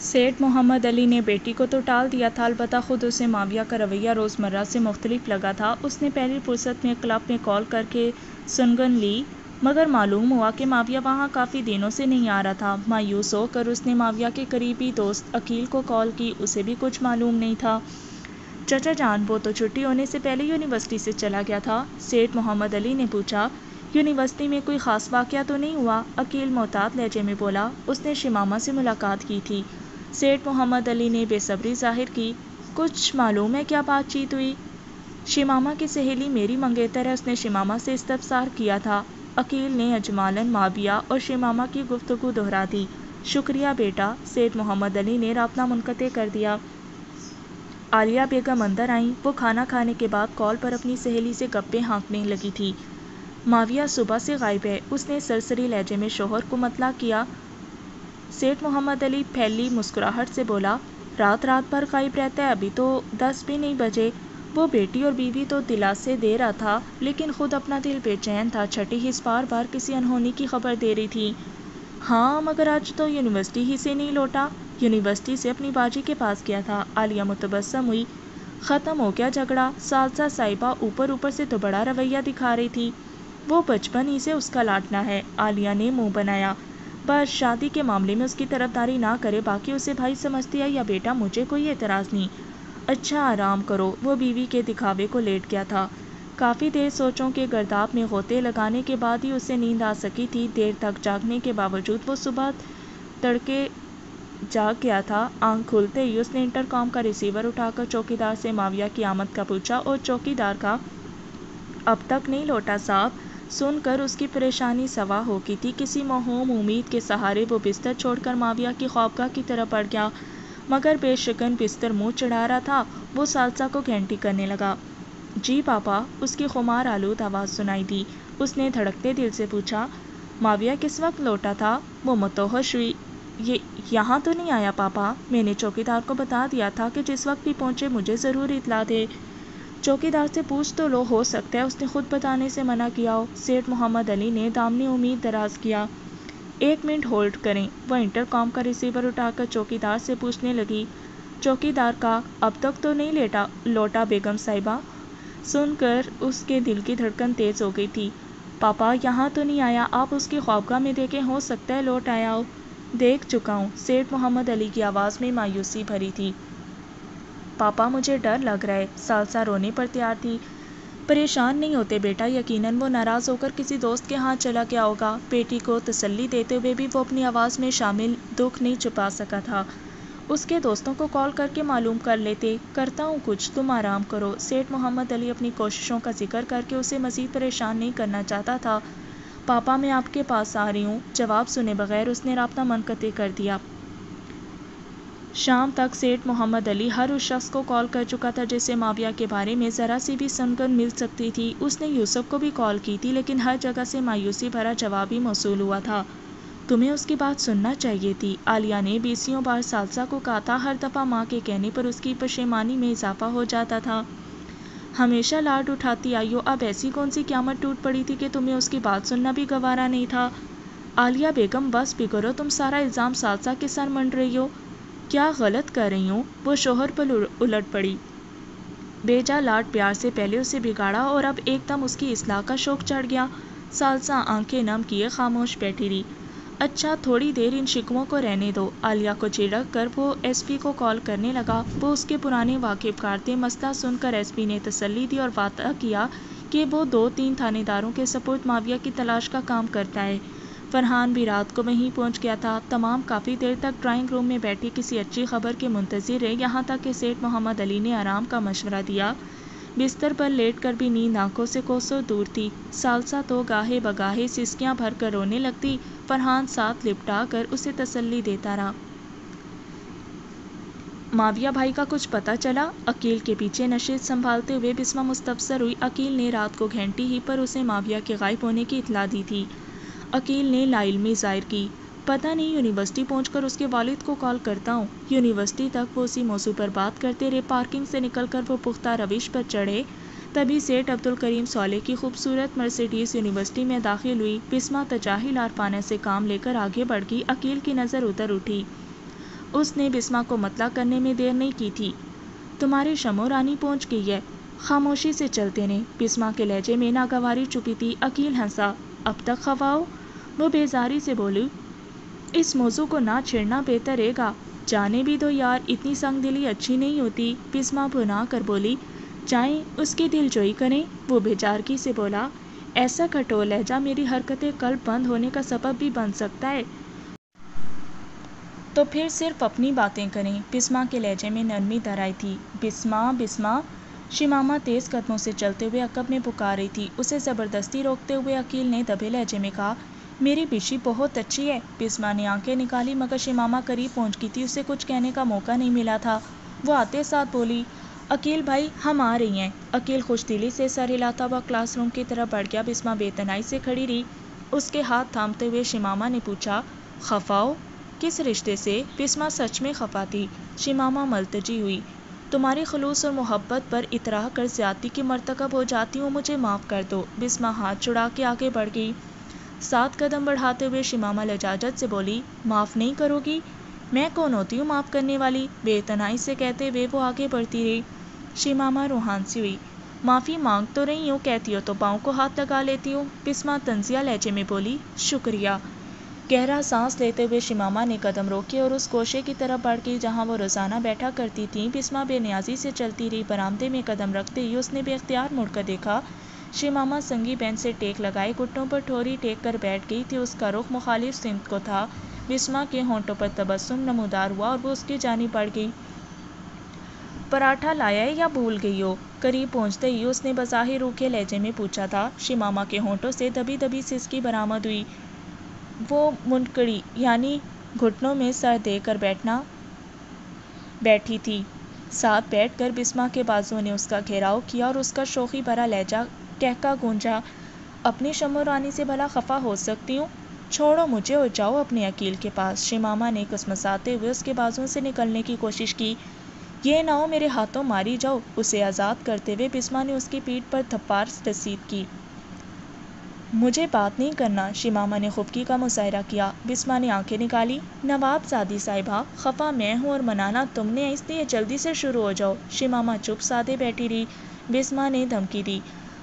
سیٹھ محمد علی نے بیٹی کو تو ٹال دیا تھا، البتہ خود اسے ماویہ کا رویہ روزمرہ سے مختلف لگا تھا۔ اس نے پہلی فرصت میں کلب میں کال کر کے سنگن لی مگر معلوم ہوا کہ ماویہ وہاں کافی دنوں سے نہیں آ رہا تھا۔ مایوس ہو کر اس نے ماویہ کے قریبی دوست عقیل کو کال کی، اسے بھی کچھ معلوم نہیں تھا۔ چچا جان، وہ تو چھٹی ہونے سے پہلے یونیورسٹی سے چلا گیا تھا۔ سیٹھ محمد علی نے پوچھا، یونیورسٹی میں کوئی خاص واقعہ تو نہیں ہوا؟ عقیل محتاط لہجے میں بولا، اس نے شمامہ سے ملاقات کی تھی۔ سیٹھ محمد علی نے بے صبری ظاہر کی، کچھ معلوم ہے کیا بات چیت ہوئی؟ شمامہ کی سہیلی میری منگیتر ہے، اس نے شمامہ سے استفسار کیا تھا۔ عقیل نے اجمالاً ماویہ اور شمامہ کی گفتگو دہرا دی۔ شکریہ بیٹا، سیٹھ محمد علی نے رابطہ منقطع کر دیا۔ عالیہ بیگم اندر آئیں، وہ کھانا کھانے کے بعد کال پر اپنی سہیلی سے گپیں ہانکنے لگی تھی۔ ماویہ صبح سے غائب ہے، اس نے سرسری لہجے میں شوہر کو مطلع کیا۔ سیٹھ محمد علی پھیلی مسکراہٹ سے بولا، رات بھر غائب رہتا ہے، ابھی تو 10 بھی نہیں بجے۔ وہ بیٹی اور بیوی تو دلاسے دے رہا تھا لیکن خود اپنا دل بے چین تھا، چھٹی حس بار بار کسی انہونی کی خبر دے رہی تھی۔ ہاں مگر آج تو یونیورسٹی ہی سے نہیں لوٹا۔ یونیورسٹی سے اپنی باجی کے پاس گیا تھا۔ عالیہ متبسم ہوئی، ختم ہو گیا جھگڑا؟ ثالثہ صاحبہ اوپر سے تو بڑا رویہ دکھا رہی تھی۔ وہ بچپن ہی سے اس کا لاڈلا ہے۔ عالیہ نے منہ بنایا۔ بس شادی کے معاملے میں اس کی طرفداری نہ کرے، باقی اسے بھائی سمجھتی ہے یا بیٹا، مجھے کوئی اعتراض نہیں۔ اچھا آرام کرو۔ وہ بیوی کے دکھاوے کو لیٹ گیا تھا۔ کافی دیر سوچوں کے گرداب میں غوطے لگانے کے بعد ہی اسے نیند آ سکی تھی۔ دیر تک جاگنے کے باوجود وہ صبح تڑکے جاگ گیا تھا۔ آنکھ کھلتے ہی اس نے انٹر کام کا ریسیور اٹھا کر چوکیدار سے ماویہ کی آمد کا پوچھا، اور چوکیدار کا اب تک نہیں لوٹا صاحب سن کر اس کی پریشانی سوا ہو گئی تھی۔ کسی موہوم امید کے سہارے وہ بستر چھوڑ کر ماویہ کی خوابگاہ کی طرف بڑھ گیا، مگر بے شکن بستر منہ چڑھا رہا تھا۔ وہ ثالثہ کو گھنٹی کرنے لگا۔ جی پاپا، اس کی خمار آلود آواز سنائی دی۔ اس نے دھڑکتے دل سے پوچھا، ماویہ کس وقت لوٹا تھا؟ وہ متوحش ہوئی۔ یہاں تو نہیں آیا پاپا، میں نے چوکیدار کو بتا دیا تھا کہ جس وقت بھی پہنچے مجھے ضرور اطلاع دے۔ چوکیدار سے پوچھ تو لو، ہو سکتا ہے اس نے خود بتانے سے منع کیا ہو۔ سیٹھ محمد علی نے دامنِ امید دراز کیا۔ 1 منٹ ہولڈ کریں۔ وہ انٹر کام کا ریسیور اٹھا کر چوکیدار سے پوچھنے لگی، چوکیدار کا اب تک تو نہیں لوٹا بیگم صاحبہ؟ سن کر اس کے دل کی دھڑکن تیز ہو گئی تھی۔ پاپا یہاں تو نہیں آیا، آپ اس کی خوابگاہ میں دیکھیں، ہو سکتا ہے لوٹ آیا ہو۔ دیکھ چکا ہوں۔ سیٹھ محمد علی کی آواز میں مایوسی بھری تھی۔ پاپا مجھے ڈر لگ رہا ہے۔ ثالثہ رونے پر تیار تھی۔ پریشان نہیں ہوتے بیٹا، یقیناً وہ ناراض ہو کر کسی دوست کے ہاں چلا گیا ہوگا۔ بیٹی کو تسلی دیتے ہوئے بھی وہ اپنی آواز میں شامل دکھ نہیں چھپا سکا تھا۔ اس کے دوستوں کو کال کر کے معلوم کر لیتے۔ کرتا ہوں کچھ، تم آرام کرو۔ سیٹھ محمد علی اپنی کوششوں کا ذکر کر کے اسے مزید پریشان نہیں کرنا چاہتا تھا۔ پاپا میں آپ کے پاس آ رہی ہوں۔ جواب سنے بغیر اس نے رابطہ منقطع کر دیا۔ شام تک سیٹھ محمد علی ہر اس شخص کو کال کر چکا تھا جسے ماویہ کے بارے میں ذرا سی بھی سنگن مل سکتی تھی۔ اس نے یوسف کو بھی کال کی تھی، لیکن ہر جگہ سے مایوسی بھرا جواب ہی موصول ہوا تھا۔ تمہیں اس کی بات سننا چاہیے تھی، عالیہ نے 20 بار ثالثہ کو کہا تھا۔ ہر دفعہ ماں کے کہنے پر اس کی پشیمانی میں اضافہ ہو جاتا تھا۔ ہمیشہ لاڈ اٹھاتی آئی ہو، اب ایسی کون سی قیامت ٹوٹ پڑی تھی کہ تمہیں اس کی بات سننا بھی گوارا نہیں تھا؟ عالیہ بیگم بس بھی کرو، تم سارا الزام ثالثہ کے سر منڈ رہی ہو۔ کیا غلط کر رہی ہوں؟ وہ شوہر پر الٹ پڑی۔ بیجا لاڈ پیار سے پہلے اسے بگاڑا اور اب ایک دم اس کی اصلاح کا شوق چڑھ گیا۔ ثالثہ آنکھیں نم کیے خاموش بیٹھی رہی۔ اچھا تھوڑی دیر ان شکووں کو رہنے دو۔ عالیہ کو جھڑک کر وہ ایس پی کو کال کرنے لگا۔ وہ اس کے پرانے واقفکار تھے۔ مسئلہ سن کر ایس پی نے تسلی دی اور وعدہ کیا کہ وہ 2-3 تھانے داروں کے سپرد ماویہ کی تلاش کا کام کرتا ہے۔ فرحان بھی رات کو وہیں پہنچ گیا تھا۔ تمام کافی دیر تک ڈرائنگ روم میں بیٹھے کسی اچھی خبر کے منتظر رہے، یہاں تک کہ سیٹھ محمد علی نے آرام کا مشورہ دیا۔ بستر پر لیٹ کر بھی نیند آنکھوں سے کوسوں دور تھی۔ ثالثہ تو گاہے بگاہے سسکیاں بھر کر رونے لگتی۔ فرحان ساتھ لپٹا کر اسے تسلی دیتا رہا۔ ماویہ بھائی کا کچھ پتہ چلا؟ عقیل کے پیچھے نشست سنبھالتے ہوئے بسمہ مستفسر ہوئی۔ عقیل نے رات کو گھنٹی ہی پر اسے ماویہ کے غائب ہونے کی اطلاع دی تھی۔ عقیل نے لا علمی ظاہر کی۔ پتہ نہیں، یونیورسٹی پہنچ کر اس کے والد کو کال کرتا ہوں۔ یونیورسٹی تک وہ اسی موضوع پر بات کرتے رہے۔ پارکنگ سے نکل کر وہ پختہ روش پر چڑھے، تبھی سیٹھ عبدالکریم صالح کی خوبصورت مرسیڈیز یونیورسٹی میں داخل ہوئی۔ بسمہ تجاہل عارفانہ سے کام لے کر آگے بڑھ گئی۔ عقیل کی نظر ادھر اٹھی۔ اس نے بسمہ کو مطلع کرنے میں دیر نہیں کی تھی۔ تمہاری شمع رانی پہنچ گئی ہے۔ خاموشی سے چلتے رہیں۔ بسمہ کے لہجے میں ناگواری چھپی تھی۔ عقیل ہنسا۔ اب تک خفا ہو؟ وہ بیزاری سے بولی۔ اس موضوع کو نہ چھیڑنا بہتر رہے گا۔ جانے بھی دو یار، اتنی سنگ دلی اچھی نہیں ہوتی۔ بسمہ بھنا کر بولی۔ جائیں اس کی دل جوئی کریں۔ وہ بیزارگی سے بولا۔ ایسا کھٹول لہجہ میری حرکتِ قلب بند ہونے کا سبب بھی بن سکتا ہے۔ تو پھر صرف اپنی باتیں کریں۔ بسمہ کے لہجے میں نرمی در آئی تھی۔ بسمہ شمامہ تیز قدموں سے چلتے ہوئے عقب میں پکار رہی تھی۔ اسے زبردستی روکتے ہوئے عقیل نے دبے لہجے میں کہا، میری بشی بہت اچھی ہے۔ بسمہ نے آنکھیں نکالی مگر شمامہ قریب پہنچ گئی تھی، اسے کچھ کہنے کا موقع نہیں ملا تھا۔ وہ آتے ساتھ بولی، عقیل بھائی ہم آ رہی ہیں۔ عقیل خوش دلی سے سر ہلاتا ہوا کلاس روم کی طرف بڑھ گیا۔ بسمہ بے تنائی سے کھڑی رہی۔ اس کے ہاتھ تھامتے ہوئے شمامہ نے پوچھا، خفا ہو؟ کس رشتے سے؟ بسمہ سچ میں خفا تھی۔ شمامہ ملتجی ہوئی۔ تمہاری خلوص اور محبت پر اتراہ کر زیادتی کی مرتکب ہو جاتی ہوں، مجھے معاف کر دو۔ بسمہ ہاتھ چھڑا کے آگے بڑھ گئی۔ 7 قدم بڑھاتے ہوئے شمامہ لجاجت سے بولی، معاف نہیں کرو گی؟ میں کون ہوتی ہوں معاف کرنے والی؟ بے اعتنائی سے کہتے ہوئے وہ آگے بڑھتی رہی۔ شمامہ روحان سی ہوئی۔ معافی مانگ تو رہی ہوں، کہتی ہو تو پاؤں کو ہاتھ لگا لیتی ہوں، بسما طنزیہ لہجے میں بولی۔ شکریہ۔ گہرا سانس لیتے ہوئے شمامہ نے قدم روکے اور اس گوشے کی طرف بڑھ گئی جہاں وہ روزانہ بیٹھا کرتی تھیں۔ بسما بے نیازی سے چلتی رہی۔ برآمدے میں قدم رکھتے ہی اس نے بے اختیار مڑ کر دیکھا۔ شمامہ سنگی بینچ سے ٹیک لگائے گھٹنوں پر ٹھوری ٹیک کر بیٹھ گئی تھی۔ اس کا رخ مخالف سمت کو تھا۔ بسما کے ہونٹوں پر تبسم نمودار ہوا اور وہ اس کی جانب بڑھ گئی۔ پراٹھا لایا ہے یا بھول گئی ہو؟ قریب پہنچتے ہی اس نے بظاہر روکھے لہجے میں پوچھا تھا۔ شمامہ کے ہونٹوں سے دبی دبی سسکی برآمد ہوئی۔ وہ منڈکڑی یعنی گھٹنوں میں سر دے کر بیٹھی تھی۔ ساتھ بیٹھ کر بسما کے بازوؤں نے اس کا گھیراؤ کیا اور اس کا شوخی بھرا لہجہ کہکا گونجا۔ اپنی شمع رانی سے بھلا خفا ہو سکتی ہوں؟ چھوڑو مجھے اور جاؤ اپنے عقیل کے پاس۔ شمامہ نے کسمساتے ہوئے اس کے بازوؤں سے نکلنے کی کوشش کی۔ یہ نہ ہو میرے ہاتھوں ماری جاؤ۔ اسے آزاد کرتے ہوئے بسما نے اس کی پیٹھ پر تھپار رسید کی۔ مجھے بات نہیں کرنا۔ شمامہ نے خفگی کا مظاہرہ کیا۔ بسما نے آنکھیں نکالی۔ نواب زادی صاحبہ، خفا میں ہوں اور منانا تم نے، اس لیے جلدی سے شروع ہو جاؤ۔ شمامہ چپ سادے بیٹھی رہی۔ بسما نے دھمکی دی۔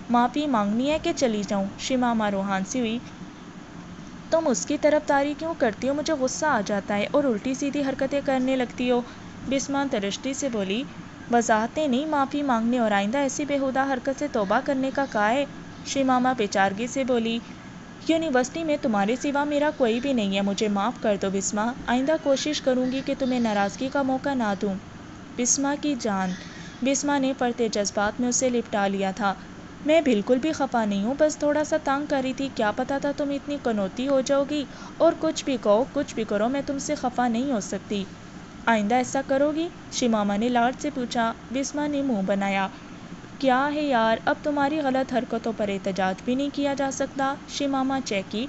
معافی مانگنی ہے کہ چلی جاؤں؟ شمامہ روحان سی ہوئی۔ تم اس کی طرفداری کیوں کرتی ہو؟ مجھے غصہ آ جاتا ہے اور الٹی سیدھی حرکتیں کرنے لگتی ہو۔ بسما ترشتی سے بولی۔ وضاحتیں نہیں، معافی مانگنے اور آئندہ ایسی بیہودہ حرکت سے توبہ کرنے کا کہا ہے۔ شمامہ پیچارگی سے بولی۔ یونیورسٹی میں تمہارے سوا میرا کوئی بھی نہیں ہے، مجھے معاف کر دو بسما۔ آئندہ کوشش کروں گی کہ تمہیں ناراضگی کا موقع نہ دوں۔ بسما کی جان۔ بسما نے فرتے جذبات میں اسے لپٹا لیا تھا۔ میں بالکل بھی خفا نہیں ہوں، بس تھوڑا سا تنگ کر رہی تھی۔ کیا پتا تھا تم اتنی قنوتی ہو جاؤ گی، اور کچھ بھی کہو کچھ بھی کرو میں تم سے خفا نہیں ہو سکتی۔ آئندہ ایسا کرو گی؟ شمامہ نے لاڈ سے پوچھا۔ بسما نے منہ بنایا۔ کیا ہے یار، اب تمہاری غلط حرکتوں پر احتجاج بھی نہیں کیا جا سکتا۔ شمامہ چہکی۔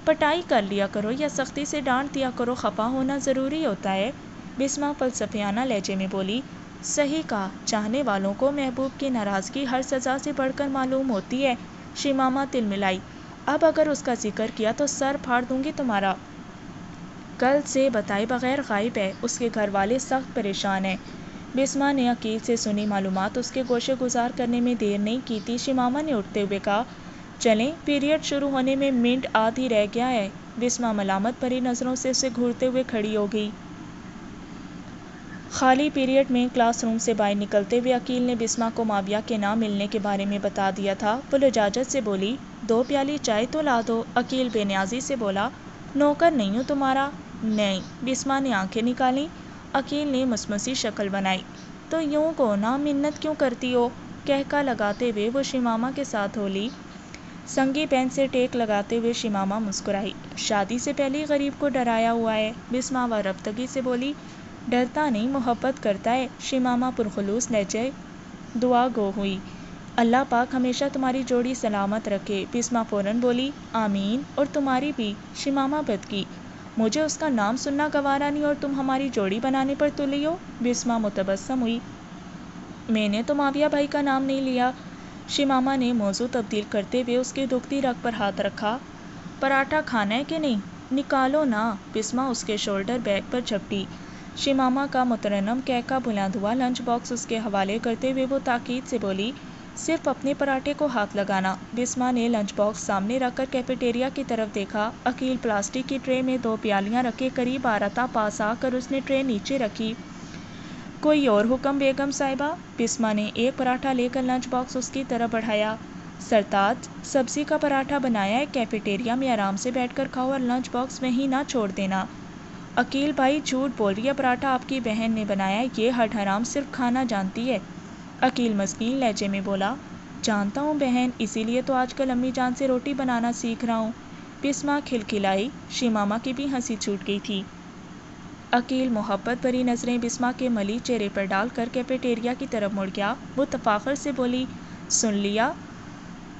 پٹائی کر لیا کرو یا سختی سے ڈانٹ دیا کرو، خفا ہونا ضروری ہوتا ہے؟ بسما فلسفیانہ لہجے میں بولی۔ صحیح کہا، چاہنے والوں کو محبوب کی ناراضگی ہر سزا سے بڑھ کر معلوم ہوتی ہے۔ شمامہ تلملائی۔ اب اگر اس کا ذکر کیا تو سر پھاڑ دوں گی تمہارا۔ کل سے بتائے بغیر غائب ہے، اس کے گھر والے سخت پریشان ہیں۔ بسما نے عقیل سے سنی معلومات اس کے گوشے گزار کرنے میں دیر نہیں کی تھی۔ شمامہ نے اٹھتے ہوئے کہا، چلیں، پیریڈ شروع ہونے میں منٹ آدھ ہی رہ گیا ہے۔ بسما ملامت بھری نظروں سے اسے گھورتے ہوئے کھڑی ہو گئی۔ خالی پیریڈ میں کلاس روم سے باہر نکلتے ہوئے عقیل نے بسما کو معاویہ کے نہ ملنے کے بارے میں بتا دیا تھا۔ وہ لجاجت سے بولی، 2 پیالی چائے تو لا دو۔ عقیل بے نیازی سے بولا، نوکر نہیں ہوں تمہارا۔ نہیں۔ بسما نے آنکھیں نکالیں۔ عقیل نے مسمسی شکل بنائی۔ تو یوں کہو نا، منت کیوں کرتی ہو؟ کہکا لگاتے ہوئے وہ شمامہ کے ساتھ ہو لی۔ سنگی بینچ سے ٹیک لگاتے ہوئے شمامہ مسکرائی۔ شادی سے پہلے ہی غریب کو ڈرایا ہوا ہے۔ بسما وارفتگی سے بولی، ڈرتا نہیں، محبت کرتا ہے۔ شمامہ پرخلوص لہجے دعا گو ہوئی۔ اللہ پاک ہمیشہ تمہاری جوڑی سلامت رکھے۔ بسما فوراً بولی، آمین، اور تمہاری بھی۔ شمامہ بھدکی۔ مجھے اس کا نام سننا گوارا نہیں اور تم ہماری جوڑی بنانے پر تلی ہو؟ بسما متبسم ہوئی۔ میں نے تو معاویہ بھائی کا نام نہیں لیا۔ شمامہ نے موضوع تبدیل کرتے ہوئے اس کے دکھتی رگ پر ہاتھ رکھا۔ پراٹھا کھانا ہے کہ نہیں؟ نکالو نا۔ بسما اس کے شولڈر بیگ پر جھپٹی۔ شمامہ کا مترنم کہکا بلند ہوا۔ لنچ باکس اس کے حوالے کرتے ہوئے وہ تاکید سے بولی، صرف اپنے پراٹھے کو ہاتھ لگانا۔ بسما نے لنچ باکس سامنے رکھ کر کیفیٹیریا کی طرف دیکھا۔ عقیل پلاسٹک کی ٹرے میں 2 پیالیاں رکھے قریب آ رہا تھا۔ پاس آ کر اس نے ٹرے نیچے رکھی۔ کوئی اور حکم بیگم صاحبہ؟ بسما نے ایک پراٹھا لے کر لنچ باکس اس کی طرف بڑھایا۔ سرتاج، سبزی کا پراٹھا بنایا ہے، کیفیٹیریا میں آرام سے بیٹھ کر کھاؤ اور لنچ باکس وہیں نہ چھوڑ دینا۔ عقیل بھائی جھوٹ بول رہی ہے، پراٹھا آپ کی بہن نے بنایا ہے، یہ ہٹ حرام صرف کھانا جانتی ہے۔ عقیل مسکین لہجے میں بولا، جانتا ہوں بہن، اسی لیے تو آج کل امی جان سے روٹی بنانا سیکھ رہا ہوں۔ بسما کھلکھلائی۔ شمامہ کی بھی ہنسی چھوٹ گئی تھی۔ عقیل محبت بھری نظریں بسما کے ملیح چہرے پر ڈال کر کیفیٹیریا کی طرف مڑ گیا۔ وہ تفاخر سے بولی، سن لیا؟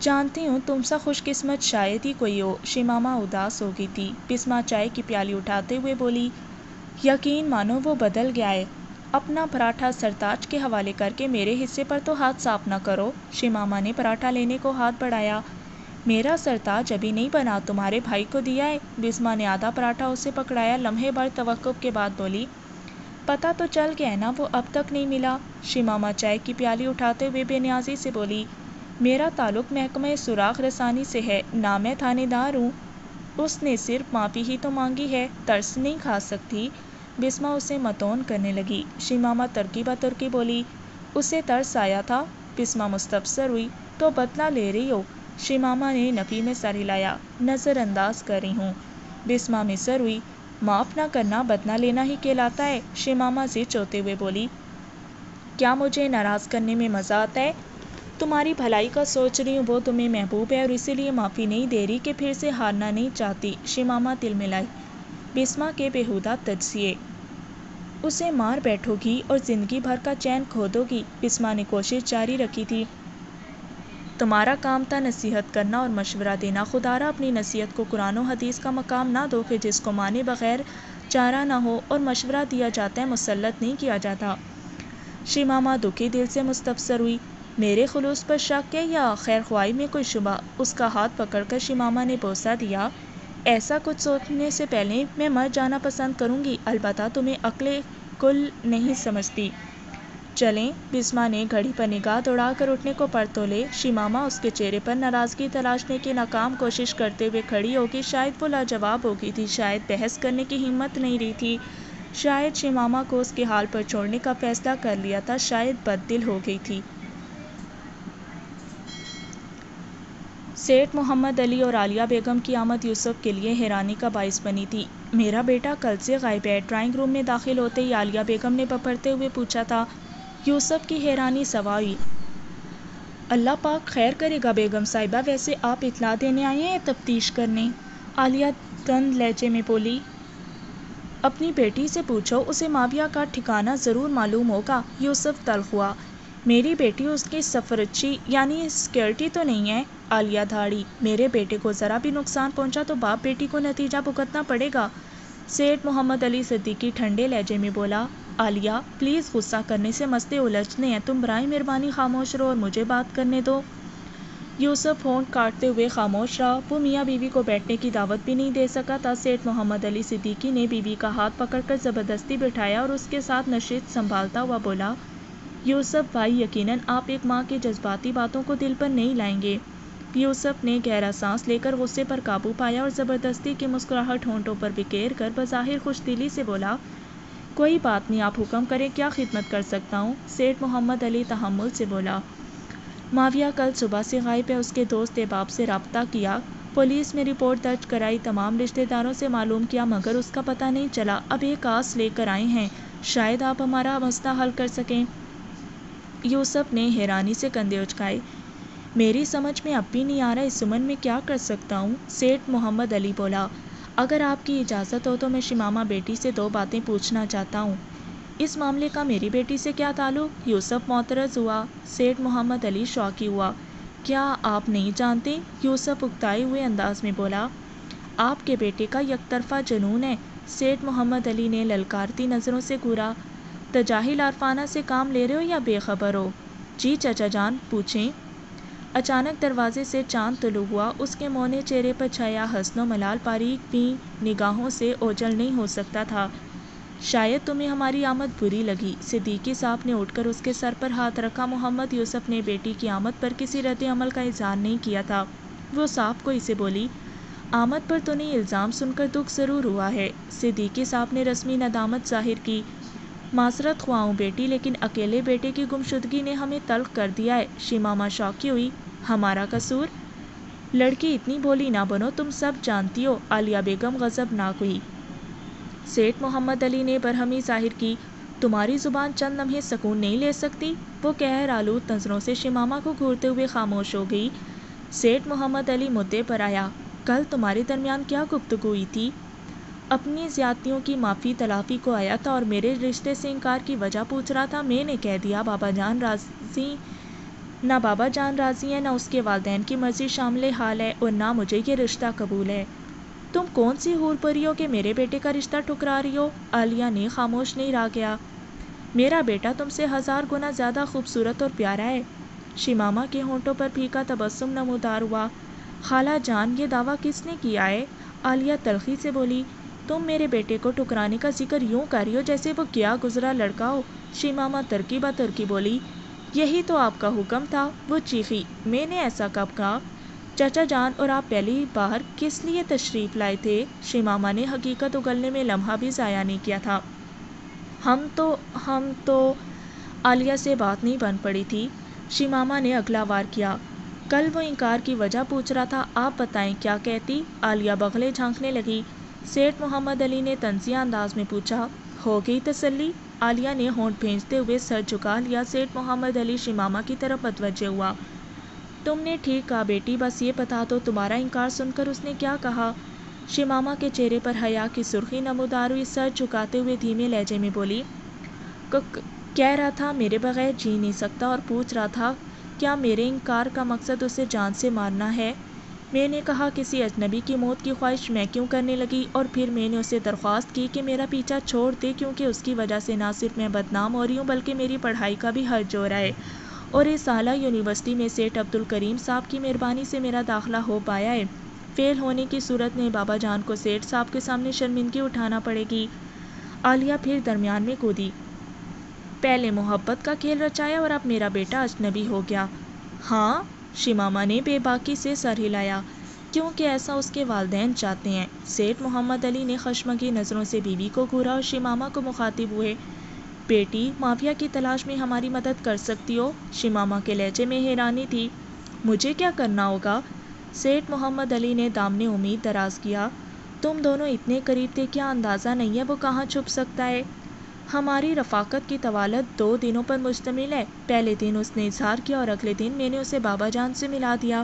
جانتی ہوں تم سا خوش قسمت شاید ہی کوئی ہو۔ شمامہ اداس ہو گئی تھی۔ بسما چائے کی پیالی اٹھاتے ہوئے بولی، یقین مانو وہ بدل گیا ہے۔ اپنا پراٹھا سرتاج کے حوالے کر کے میرے حصے پر تو ہاتھ صاف نہ کرو۔ شمامہ نے پراٹھا لینے کو ہاتھ بڑھایا۔ میرا سرتاج ابھی نہیں بنا، تمہارے بھائی کو دیا ہے۔ بسما نے آدھا پراٹھا اسے پکڑایا۔ لمحے بھر توقف کے بعد بولی، پتہ تو چل گیا نا، وہ اب تک نہیں ملا۔ شیماما چائے کی پیالی اٹھاتے ہوئے بے نیازی سے بولی، میرا تعلق محکمہ سراغ رسانی سے ہے، نہ میں تھانے دار ہوں۔ اس نے صرف معافی ہی تو مانگی ہے، ترس نہیں کھا سکتی؟ بسمہ اسے متون کرنے لگی۔ شیماما ترکی بہ ترکی بولی، اسے ترس آیا تھا؟ بسمہ مستفسر ہوئی، تو بدلہ لے رہی ہو؟ شیماما نے نفی میں سر ہلایا، نظر انداز کر رہی ہوں۔ بسمہ مصر ہوئی، معاف نہ کرنا بدلہ لینا ہی کہلاتا ہے۔ شیماما سے چوتے ہوئے بولی، کیا مجھے ناراض کرنے میں مزہ آتا ہے؟ تمہاری بھلائی کا سوچ رہی ہوں، وہ تمہیں محبوب ہے اور اسی لیے معافی نہیں دے رہی کہ پھر سے ہارنا نہیں چاہتی۔ شیماما تل ملائی، بسمہ کے بیہودہ تجزیے، اسے مار بیٹھو گی اور زندگی بھر کا چین کھو دو گی۔ بسمہ نے کوشش جاری رکھی تھی، تمہارا کام تھا نصیحت کرنا اور مشورہ دینا، خدارا اپنی نصیحت کو قرآن و حدیث کا مقام نہ دو کہ جس کو مانے بغیر چارہ نہ ہو، اور مشورہ دیا جاتا ہے، مسلط نہیں کیا جاتا۔ شیماما دکھی دل سے مستفسر ہوئی، میرے خلوص پر شک ہے یا خیر خواہی میں کوئی شبہ؟ اس کا ہاتھ پکڑ کر شیماما نے بوسہ دیا، ایسا کچھ سوچنے سے پہلے میں مر جانا پسند کروں گی، البتہ تمہیں عقل کل نہیں سمجھتی۔ چلیں؟ بسمہ نے گھڑی پر نگاہ دوڑا کر اٹھنے کو پر تولے۔ شیماما اس کے چہرے پر ناراضگی تلاشنے کی ناکام کوشش کرتے ہوئے کھڑی ہوگی، شاید وہ لاجواب ہو گئی تھی، شاید بحث کرنے کی ہمت نہیں رہی تھی، شاید شیماما کو اس کے حال پر چھوڑنے کا فیصلہ کر لیا تھا، شاید بد دل ہو گئی تھی۔ سیٹھ محمد علی اور عالیہ بیگم کی آمد یوسف کے لیے حیرانی کا باعث بنی تھی۔ میرا بیٹا کل سے غائب ہے، ڈرائنگ روم میں داخل ہوتے ہی عالیہ بیگم نے بپھرتے ہوئے پوچھا تھا۔ یوسف کی حیرانی سوا ہوئی، اللہ پاک خیر کرے گا بیگم صاحبہ، ویسے آپ اطلاع دینے آئے ہیں یا تفتیش کرنے؟ عالیہ تند لہجے میں بولی، اپنی بیٹی سے پوچھو، اسے معاویہ کا ٹھکانہ ضرور معلوم ہوگا۔ یوسف تلخ ہوا، میری بیٹی اس کی سفرچی یعنی سیکیورٹی تو نہیں ہے؟ عالیہ دھاڑی، میرے بیٹے کو ذرا بھی نقصان پہنچا تو باپ بیٹی کو نتیجہ بھگتنا پڑے گا۔ سیٹھ محمد علی صدیقی ٹھنڈے لہجے میں بولا، عالیہ پلیز غصہ کرنے سے مسئلے الجھنے ہیں، تم برائے مہربانی خاموش رہو اور مجھے بات کرنے دو۔ یوسف ہونٹ کاٹتے ہوئے خاموش رہا، وہ میاں بیوی کو بیٹھنے کی دعوت بھی نہیں دے سکا تھا۔ سیٹھ محمد علی صدیقی نے بیوی کا ہاتھ پکڑ کر زبردستی بٹھایا اور اس کے ساتھ نشست سنبھالتا ہوا بولا، یوسف بھائی یقیناً آپ ایک ماں کی جذباتی باتوں کو دل پر نہیں لائیں گے۔ یوسف نے گہرا سانس لے کر غصے پر قابو پایا اور زبردستی کی مسکراہٹ ہونٹوں پر بکھیر کر بظاہر خوش دلی سے بولا، کوئی بات نہیں، آپ حکم کریں، کیا خدمت کر سکتا ہوں؟ سیٹھ محمد علی تحمل سے بولا، معاویہ کل صبح سے غائب ہے، اس کے دوست احباب سے رابطہ کیا، پولیس میں رپورٹ درج کرائی، تمام رشتہ داروں سے معلوم کیا، مگر اس کا پتہ نہیں چلا۔ اب ایک آس لے کر آئے ہیں، شاید آپ ہمارا مسئلہ حل کر سکیں۔ یوسف نے حیرانی سے کندھے اچکائے، میری سمجھ میں اب بھی نہیں آ رہا اس عمر میں کیا کر سکتا ہوں؟ سیٹھ محمد علی بولا، اگر آپ کی اجازت ہو تو میں شیماما بیٹی سے دو باتیں پوچھنا چاہتا ہوں۔ اس معاملے کا میری بیٹی سے کیا تعلق؟ یوسف معترض ہوا۔ سیٹھ محمد علی شوقی ہوا، کیا آپ نہیں جانتے؟ یوسف اکتائے ہوئے انداز میں بولا، آپ کے بیٹے کا یک طرفہ جنون ہے۔ سیٹھ محمد علی نے للکارتی نظروں سے گھورا، تجاہل عارفانہ سے کام لے رہے ہو یا بے خبر ہو؟ جی چچا جان، پوچھیں۔ اچانک دروازے سے چاند طلوع ہوا، اس کے مونے چہرے پر چھایا حسن و ملال باریک بین نگاہوں سے اوجھل نہیں ہو سکتا تھا۔ شاید تمہیں ہماری آمد بری لگی۔ صدیقی صاحب نے اٹھ کر اس کے سر پر ہاتھ رکھا۔ محمد یوسف نے بیٹی کی آمد پر کسی رد عمل کا اظہار نہیں کیا تھا۔ وہ صاف کوئی سے بولی، آمد پر تو نہیں، الزام سن کر دکھ ضرور ہوا ہے۔ صدیقی صاحب نے رسمی ندامت ظاہر کی، معذرت خواہ ہوں بیٹی، لیکن اکیلے بیٹے کی گمشدگی نے ہمیں تلخ کر دیا ہے۔ شیماما شوقی ہوئی، ہمارا قصور؟ لڑکی اتنی بھولی نہ بنو، تم سب جانتی ہو۔ عالیہ بیگم غضبناک ہوئی۔ سیٹھ محمد علی نے برہمی ظاہر کی، تمہاری زبان چند لمحے سکون نہیں لے سکتی؟ وہ قہر آلود نظروں سے شیماما کو گھورتے ہوئے خاموش ہو گئی۔ سیٹھ محمد علی مدعے پر آیا، کل تمہارے درمیان کیا گفتگو ہوئی تھی؟ اپنی زیادتیوں کی معافی تلافی کو آیا تھا اور میرے رشتے سے انکار کی وجہ پوچھ رہا تھا۔ میں نے کہہ دیا، بابا جان راضی نہ بابا جان راضی ہیں، نہ اس کے والدین کی مرضی شامل حال ہے، اور نہ مجھے یہ رشتہ قبول ہے۔ تم کون سی حور پری ہو کہ میرے بیٹے کا رشتہ ٹھکرا رہی ہو؟ عالیہ نے خاموش نہیں رہا گیا، میرا بیٹا تم سے 1000 گنا زیادہ خوبصورت اور پیارا ہے۔ شیماما کے ہونٹوں پر پھیکا تبسم نمودار ہوا، خالہ جان یہ دعویٰ کس نے کیا ہے؟ عالیہ تلخی سے بولی، تم میرے بیٹے کو ٹکرانے کا ذکر یوں کر رہی ہو جیسے وہ گیا گزرا لڑکا ہو، شیماما ترکی بہ ترکی بولی۔ یہی تو آپ کا حکم تھا، وہ چیخی۔ میں نے ایسا کب کہا؟ چچا جان اور آپ پہلی بار کس لیے تشریف لائے تھے؟ شیماما نے حقیقت اگلنے میں لمحہ بھی ضائع نہیں کیا تھا۔ ہم تو عالیہ سے بات نہیں بن پڑی تھی، شیماما نے اگلا وار کیا۔ کل وہ انکار کی وجہ پوچھ رہا تھا، آپ بتائیں کیا کہتی؟ عالیہ بغلے جھانکنے لگی۔ سیٹھ محمد علی نے طنزیہ انداز میں پوچھا۔ ہو گئی تسلی؟ عالیہ نے ہونٹ بھینجتے ہوئے سر جھکا لیا۔ سیٹھ محمد علی شیماما کی طرف متوجہ ہوا۔ تم نے ٹھیک کہا بیٹی، بس یہ بتا دو تمہارا انکار سن کر اس نے کیا کہا؟ شیماما کے چہرے پر حیا کی سرخی نمودار ہوئی، سر جھکاتے ہوئے دھیمے لہجے میں بولی، کہہ رہا تھا میرے بغیر جی نہیں سکتا، اور پوچھ رہا تھا کیا میرے انکار کا مقصد اسے جان سے مارنا ہے؟ میں نے کہا کسی اجنبی کی موت کی خواہش میں کیوں کرنے لگی، اور پھر میں نے اسے درخواست کی کہ میرا پیچھا چھوڑ دے، کیونکہ اس کی وجہ سے نہ صرف میں بدنام ہو رہی ہوں بلکہ میری پڑھائی کا بھی حرج ہو رہا ہے، اور اس اعلیٰ یونیورسٹی میں سیٹھ عبدالکریم صاحب کی مہربانی سے میرا داخلہ ہو پایا ہے۔ فیل ہونے کی صورت میں بابا جان کو سیٹھ صاحب کے سامنے شرمندگی اٹھانا پڑے گی۔ عالیہ پھر درمیان میں کودی۔ پہلے محبت کا کھیل رچایا اور اب میرا بیٹا اجنبی ہو گیا؟ ہاں، شیماما نے بے باکی سے سر ہلایا۔ کیونکہ ایسا اس کے والدین چاہتے ہیں۔ سیٹھ محمد علی نے خشمگی نظروں سے بیوی کو گھورا اور شیماما کو مخاطب ہوئے، بیٹی مافیہ کی تلاش میں ہماری مدد کر سکتی ہو؟ شیماما کے لہجے میں حیرانی تھی۔ مجھے کیا کرنا ہوگا؟ سیٹھ محمد علی نے دامن امید دراز کیا۔ تم دونوں اتنے قریب تھے، کیا اندازہ نہیں ہے وہ کہاں چھپ سکتا ہے؟ ہماری رفاقت کی طوالت 2 دنوں پر مشتمل ہے۔ پہلے دن اس نے اظہار کیا اور اگلے دن میں نے اسے بابا جان سے ملا دیا۔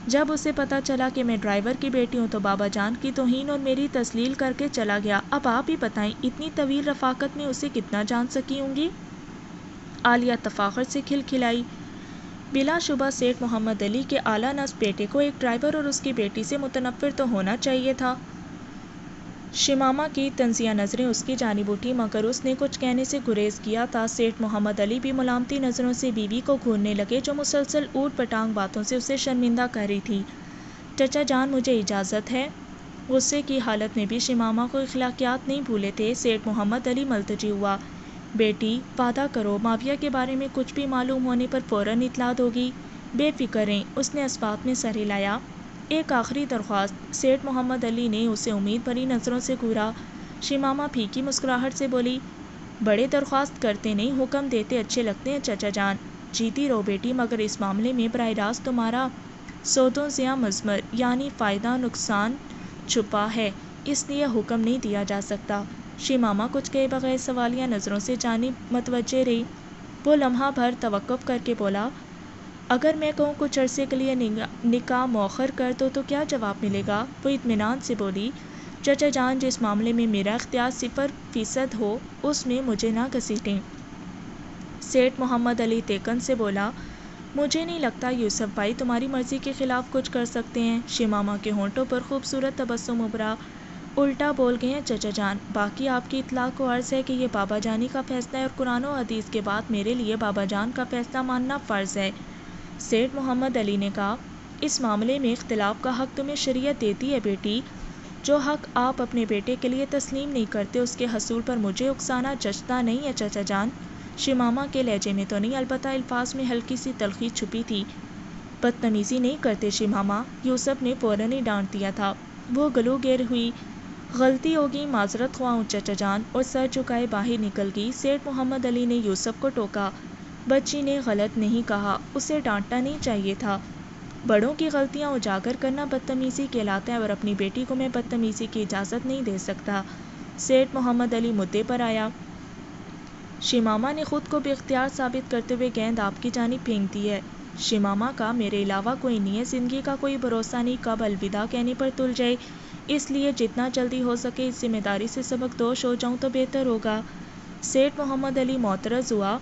جب اسے پتہ چلا کہ میں ڈرائیور کی بیٹی ہوں تو بابا جان کی توہین اور میری تسلیل کر کے چلا گیا۔ اب آپ ہی بتائیں اتنی طویل رفاقت میں اسے کتنا جان سکی ہوں گی؟ عالیہ تفاخر سے کھلکھلائی۔ بلا شبہ سیٹھ محمد علی کے اعلیٰ نسب بیٹے کو ایک ڈرائیور اور اس کی بیٹی سے متنفر تو ہونا چاہیے تھا۔ شیماما کی طنزیہ نظریں اس کی جانب اٹھی مگر اس نے کچھ کہنے سے گریز کیا تھا۔ سیٹھ محمد علی بھی ملامتی نظروں سے بیوی کو گھورنے لگے جو مسلسل اوٹ پٹانگ باتوں سے اسے شرمندہ کر رہی تھی۔ چچا جان مجھے اجازت ہے؟ غصے کی حالت میں بھی شیماما کو اخلاقیات نہیں بھولے تھے۔ سیٹھ محمد علی ملتجی ہوا۔ بیٹی وعدہ کرو مافیا کے بارے میں کچھ بھی معلوم ہونے پر فوراً اطلاع ہوگی۔ بے فکر رہیں، اس نے اسبات میں سر ہلایا۔ ایک آخری درخواست، سیٹھ محمد علی نے اسے امید بھری نظروں سے گھورا۔ شیماما پھیکی مسکراہٹ سے بولی، بڑے درخواست کرتے نہیں، حکم دیتے اچھے لگتے ہیں چچا جان۔ جیتی رہو بیٹی، مگر اس معاملے میں براہ راست تمہارا سودوں زیاں مضمر یعنی فائدہ نقصان چھپا ہے، اس لیے حکم نہیں دیا جا سکتا۔ شیماما کچھ کہے بغیر سوالیہ نظروں سے جانب متوجہ رہی۔ وہ لمحہ بھر توقف کر کے بولا، اگر میں کہوں کچھ عرصے کے لیے نکاح مؤخر کر دو تو کیا جواب ملے گا؟ وہ اطمینان سے بولی، چچا جان جس معاملے میں میرا اختیار 0% ہو اس میں مجھے نہ گھسیٹیں۔ سیٹھ محمد علی تیکن سے بولا، مجھے نہیں لگتا یوسف بھائی تمہاری مرضی کے خلاف کچھ کر سکتے ہیں۔ شیماما کے ہونٹوں پر خوبصورت تبسم ابھرا۔ الٹا بول گئے ہیں چچا جان، باقی آپ کی اطلاع کو عرض ہے کہ یہ بابا جانی کا فیصلہ ہے اور قرآن و حدیث کے بعد میرے لیے بابا جان کا فیصلہ ماننا فرض ہے۔ سیٹھ محمد علی نے کہا، اس معاملے میں اختلاف کا حق تمہیں شریعت دیتی ہے بیٹی۔ جو حق آپ اپنے بیٹے کے لیے تسلیم نہیں کرتے اس کے حصول پر مجھے اکسانا جچتا نہیں ہے چچا جان۔ شیماما کے لہجے میں تو نہیں، البتہ الفاظ میں ہلکی سی تلخی چھپی تھی۔ بدتمیزی نہیں کرتے شیماما، یوسف نے فوراً ہی ڈانٹ دیا تھا۔ وہ گلو گیر ہوئی، غلطی ہوگی، معذرت خواہ ہوں چچا جان، اور سر جھکائے باہر نکل گئی۔ سیٹھ محمد علی نے یوسف کو ٹوکا، بچی نے غلط نہیں کہا، اسے ڈانٹنا نہیں چاہیے تھا۔ بڑوں کی غلطیاں اجاگر کرنا بدتمیزی کہلاتا ہے اور اپنی بیٹی کو میں بدتمیزی کی اجازت نہیں دے سکتا۔ سیٹھ محمد علی مدعے پر آیا، شیماما نے خود کو بے اختیار ثابت کرتے ہوئے گیند آپ کی جانب پھینک دی ہے۔ شیماما کا میرے علاوہ کوئی نہیں ہے، زندگی کا کوئی بھروسہ نہیں، کب الوداع کہنے پر تل جائے، اس لیے جتنا جلدی ہو سکے اس ذمہ داری سے سبکدوش ہو جاؤں تو بہتر ہوگا۔ سیٹھ محمد علی معترض ہوا،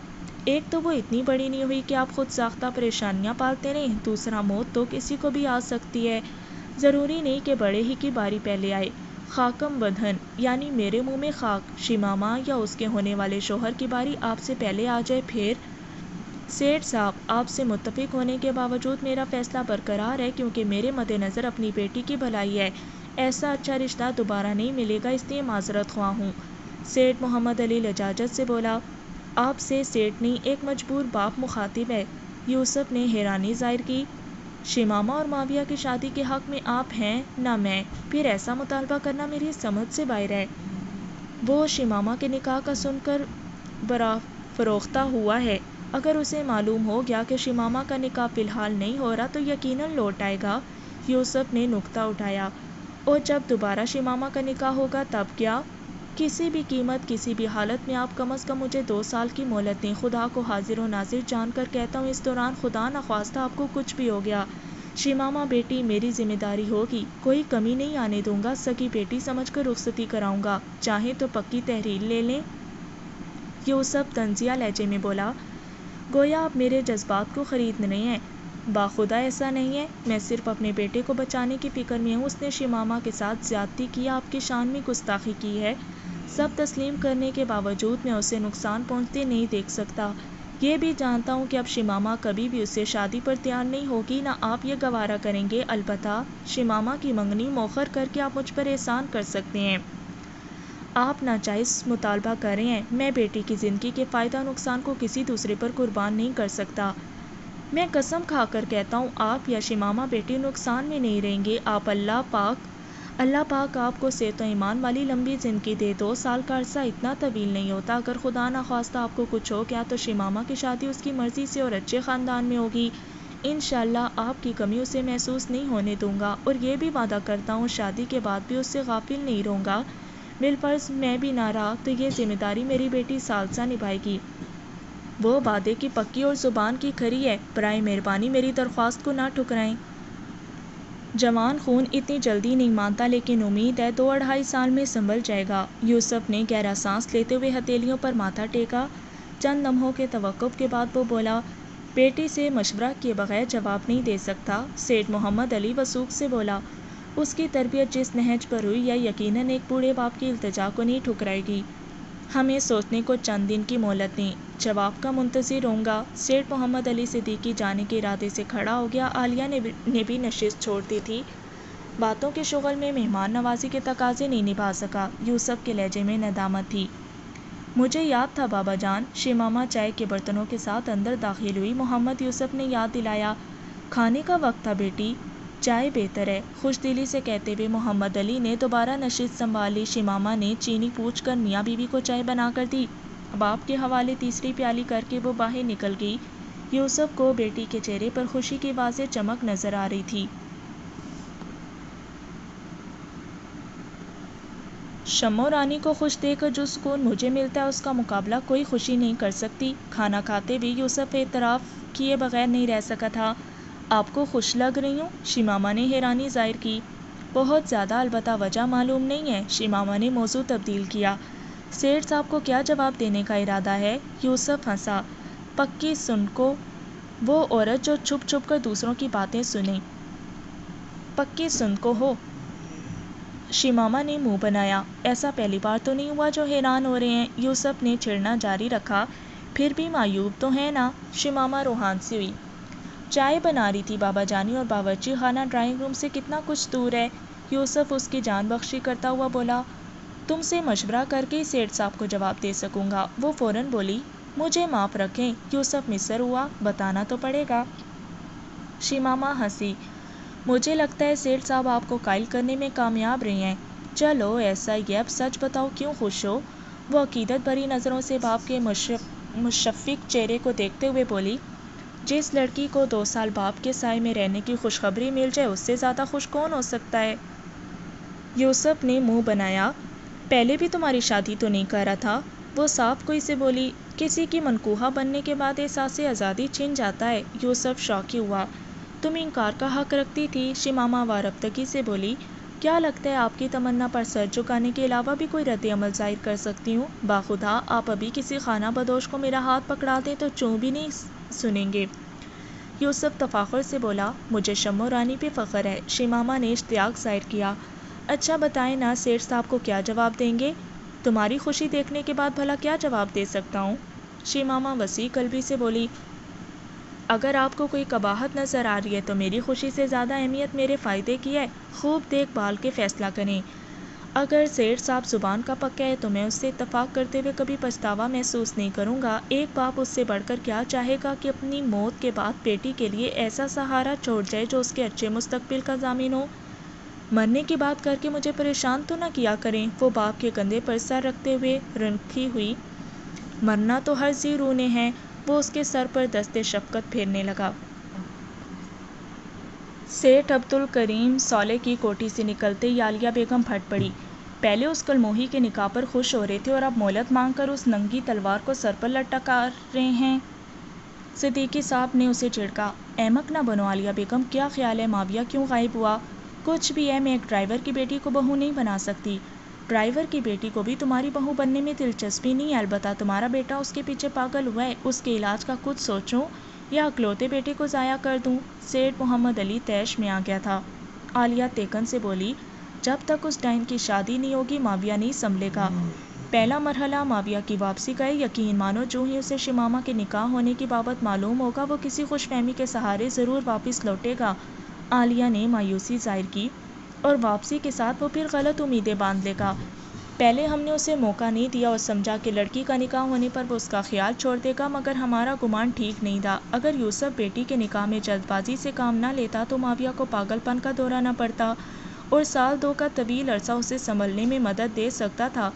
ایک تو وہ اتنی بڑی نہیں ہوئی کہ آپ خود ساختہ پریشانیاں پالتے رہیں، دوسرا موت تو کسی کو بھی آ سکتی ہے، ضروری نہیں کہ بڑے ہی کی باری پہلے آئے۔ خاکم بدہن یعنی میرے منہ میں خاک، شیماما یا اس کے ہونے والے شوہر کی باری آپ سے پہلے آ جائے پھر؟ سیٹھ صاحب، آپ سے متفق ہونے کے باوجود میرا فیصلہ برقرار ہے کیونکہ میرے مد نظر اپنی بیٹی کی بھلائی ہے۔ ایسا اچھا رشتہ دوبارہ نہیں ملے گا، اس لیے معذرت خواہ ہوں۔ سیٹھ محمد علی لجاجت سے بولا۔ آپ سے سیٹھ نہیں، ایک مجبور باپ مخاطب ہے۔ یوسف نے حیرانی ظاہر کی۔ شمامہ اور معاویہ کی شادی کے حق میں آپ ہیں نہ میں، پھر ایسا مطالبہ کرنا میری سمجھ سے باہر ہے۔ وہ شمامہ کے نکاح کا سن کر برا فروختہ ہوا ہے۔ اگر اسے معلوم ہو گیا کہ شمامہ کا نکاح فی الحال نہیں ہو رہا تو یقیناً لوٹ آئے گا۔ یوسف نے نکتہ اٹھایا۔ اور جب دوبارہ شمامہ کا نکاح ہوگا تب کیا؟ کسی بھی قیمت، کسی بھی حالت میں آپ کم از کم مجھے 2 سال کی مہلت دیں۔ خدا کو حاضر و ناظر جان کر کہتا ہوں، اس دوران خدا نخواستہ آپ کو کچھ بھی ہو گیا، شمامہ بیٹی میری ذمہ داری ہوگی، کوئی کمی نہیں آنے دوں گا، سگی بیٹی سمجھ کر رخصتی کراؤں گا، چاہیں تو پکی تحریر لے لیں۔ یوسف طنزیہ لہجے میں بولا، گویا آپ میرے جذبات کو خرید رہے ہیں۔ باخدا ایسا نہیں ہے، میں صرف اپنے بیٹے کو بچانے کی فکر میں ہوں۔ اس نے شمامہ کے ساتھ زیادتی کی، آپ کی شان میں گستاخی کی ہے، سب تسلیم کرنے کے باوجود میں اسے نقصان پہنچتے نہیں دیکھ سکتا۔ یہ بھی جانتا ہوں کہ اب شمامہ کبھی بھی اس سے شادی پر تیار نہیں ہوگی، نہ آپ یہ گوارا کریں گے۔ البتہ شمامہ کی منگنی مؤخر کر کے آپ مجھ پر احسان کر سکتے ہیں۔ آپ ناجائز مطالبہ کر رہے ہیں، میں بیٹی کی زندگی کے فائدہ نقصان کو کسی دوسرے پر قربان نہیں کر سکتا۔ میں قسم کھا کر کہتا ہوں، آپ یا شمامہ بیٹی نقصان میں نہیں رہیں گے۔ اللہ پاک آپ کو صحت و ایمان والی لمبی زندگی دے۔ 2 سال کا عرصہ اتنا طویل نہیں ہوتا۔ اگر خدا نخواستہ آپ کو کچھ ہو گیا تو شمامہ کی شادی اس کی مرضی سے اور اچھے خاندان میں ہوگی۔ انشاءاللہ آپ کی کمی اسے محسوس نہیں ہونے دوں گا، اور یہ بھی وعدہ کرتا ہوں شادی کے بعد بھی اس سے غافل نہیں رہوں گا۔ بالفرض میں بھی نہ رہا تو یہ ذمہ داری میری بیٹی ثالثہ نبھائے گی۔ وہ وعدے کی پکی اور زبان کی کھری ہے، برائے مہربانی میری درخواست کو نہ ٹھکرائیں۔ جوان خون اتنی جلدی نہیں مانتا، لیکن امید ہے 2-2.5 سال میں سنبھل جائے گا۔ یوسف نے گہرا سانس لیتے ہوئے ہتھیلیوں پر ماتھا ٹیکا۔ چند لمحوں کے توقف کے بعد وہ بولا، بیٹی سے مشورہ کیے بغیر جواب نہیں دے سکتا۔ سیٹھ محمد علی وثوق سے بولا، اس کی تربیت جس نہج پر ہوئی ہے یقیناً ایک بوڑھے باپ کی التجا کو نہیں ٹھکرائے گی۔ ہمیں سوچنے کو چند دن کی مہلت دیں، جواب کا منتظر رہوں گا۔ سیٹھ محمد علی صدیقی جانے کے ارادے سے کھڑا ہو گیا۔ عالیہ نے بھی نشست چھوڑ دی تھی، باتوں کے شغل میں مہمان نوازی کے تقاضے نہیں نبھا سکا۔ یوسف کے لہجے میں ندامت تھی۔ مجھے یاد تھا بابا جان۔ شمامہ چائے کے برتنوں کے ساتھ اندر داخل ہوئی۔ محمد یوسف نے یاد دلایا، کھانے کا وقت تھا بیٹی، چائے بہتر ہے۔ خوش دلی سے کہتے ہوئے محمد علی نے دوبارہ نشست سنبھال لی۔ شمامہ نے چینی پوچھ کر میاں بیوی کو چائے بنا کر دی۔ اب آپ کے حوالے تیسری پیالی کر کے وہ باہر نکل گئی۔ یوسف کو بیٹی کے چہرے پر خوشی کی واضح چمک نظر آ رہی تھی۔ شمو رانی کو خوش دیکھ کر جو سکون مجھے ملتا ہے اس کا مقابلہ کوئی خوشی نہیں کر سکتی۔ کھانا کھاتے بھی یوسف اعتراف کیے بغیر نہیں رہ سکا تھا۔ آپ کو خوش لگ رہی ہوں؟ شمامہ نے حیرانی ظاہر کی۔ بہت زیادہ، البتہ وجہ معلوم نہیں ہے۔ شمامہ نے موضوع تبدیل کیا۔ سیٹھ صاحب کو کیا جواب دینے کا ارادہ ہے؟ یوسف ہنسا۔ پکی سن کو، وہ عورت جو چھپ چھپ کر دوسروں کی باتیں سنے، پکی سن کو ہو۔ شمامہ نے منہ بنایا۔ ایسا پہلی بار تو نہیں ہوا جو حیران ہو رہے ہیں؟ یوسف نے چھڑنا جاری رکھا۔ پھر بھی معیوب تو ہیں نا؟ شمامہ روحان سی ہوئی۔ چائے بنا رہی تھی بابا جانی، اور باورچی خانہ ڈرائنگ روم سے کتنا کچھ دور ہے۔ یوسف اس کی جان بخشی کرتا ہوا بولا، تم سے مشورہ کر کے ہی سیٹھ صاحب کو جواب دے سکوں گا۔ وہ فوراً بولی، مجھے معاف رکھیں۔ یوسف مصر ہوا، بتانا تو پڑے گا۔ شمامہ ہنسی، مجھے لگتا ہے سیٹھ صاحب آپ کو قائل کرنے میں کامیاب رہے ہیں۔ چلو ایسا ہی ہے، اب سچ بتاؤ کیوں خوش ہو؟ وہ عقیدت بھری نظروں سے باپ کے مشفق چہرے کو دیکھتے ہوئے بولی، جس لڑکی کو 2 سال باپ کے سائے میں رہنے کی خوشخبری مل جائے اس سے زیادہ خوش کون ہو سکتا ہے؟ یوسف نے منہ بنایا، پہلے بھی تمہاری شادی تو نہیں کر رہا تھا؟ وہ صاف کوئی سے بولی، کسی کی منکوحہ بننے کے بعد احساس آزادی چھن جاتا ہے۔ یوسف شوقی ہوا، تم انکار کا حق رکھتی تھی۔ شمامہ وارفتگی سے بولی، کیا لگتا ہے آپ کی تمنا پر سر جھکانے کے علاوہ بھی کوئی رد عمل ظاہر کر سکتی ہوں؟ باخدا آپ ابھی کسی خانہ بدوش کو میرا ہاتھ پکڑا دیں تو چوں بھی نہیں سنیں گے۔ یوسف تفاخر سے بولا، مجھے شمو رانی پہ فخر ہے۔ شمامہ نے اشتیاق ظاہر کیا، اچھا بتائیں نا سیٹھ صاحب کو کیا جواب دیں گے؟ تمہاری خوشی دیکھنے کے بعد بھلا کیا جواب دے سکتا ہوں؟ شمامہ وسیع قلبی سے بولی، اگر آپ کو کوئی قباحت نظر آ رہی ہے تو میری خوشی سے زیادہ اہمیت میرے فائدے کی ہے، خوب دیکھ بھال کے فیصلہ کریں۔ اگر سیٹھ صاحب زبان کا پکا ہے تو میں اس سے اتفاق کرتے ہوئے کبھی پچھتاوا محسوس نہیں کروں گا۔ ایک باپ اس سے بڑھ کر کیا چاہے گا کہ اپنی موت کے بعد بیٹی کے لیے ایسا سہارا چھوڑ جائے جو اس کے اچھے مستقبل کا ضامن ہو۔ مرنے کی بات کر کے مجھے پریشان تو نہ کیا کریں، وہ باپ کے کندھے پر سر رکھتے ہوئے رنکھی ہوئی۔ مرنا تو ہر ذی روح نے ہے، وہ اس کے سر پر دست شفقت پھیرنے لگا۔ سیٹھ عبدالکریم سولے کی کوٹھی سے نکلتے ہی عالیہ بیگم پھٹ پڑی۔ پہلے اس کلموہی کے نکاح پر خوش ہو رہے تھے اور اب مہلت مانگ کر اس ننگی تلوار کو سر پر لٹکا رہے ہیں۔ صدیقی صاحب نے اسے جھڑکا۔ احمق نہ بنو عالیہ بیگم، کیا خیال ہے ماویہ کیوں غائب ہوا؟ کچھ بھی ہے، میں ایک ڈرائیور کی بیٹی کو بہو نہیں بنا سکتی۔ ڈرائیور کی بیٹی کو بھی تمہاری بہو بننے میں دلچسپی نہیں ہے، البتہ تمہارا بیٹا اس کے پیچھے پاگل ہوا ہے، اس کے علاج کا کچھ سوچو یا اکلوتے بیٹے کو ضائع کر دوں۔ سیٹھ محمد علی طیش میں آ گیا تھا۔ عالیہ تیکن سے بولی، جب تک اس ڈائن کی شادی نہیں ہوگی ماویہ نہیں سنبھلے گا۔ پہلا مرحلہ ماویہ کی واپسی کا ہے، یقین مانو جو ہی اسے شمامہ کے نکاح ہونے کی بابت معلوم ہوگا وہ کسی خوش فہمی کے سہارے ضرور واپس لوٹے گا۔ عالیہ نے مایوسی ظاہر کی، اور واپسی کے ساتھ وہ پھر غلط امیدیں باندھ لے گا۔ پہلے ہم نے اسے موقع نہیں دیا اور سمجھا کہ لڑکی کا نکاح ہونے پر وہ اس کا خیال چھوڑ دے گا، مگر ہمارا گمان ٹھیک نہیں تھا۔ اگر یوسف بیٹی کے نکاح میں جلد بازی سے کام نہ لیتا تو ماویہ کو پاگل پن کا دورہ نہ پڑتا، اور سال دو کا طویل عرصہ اسے سنبھلنے میں مدد دے سکتا تھا۔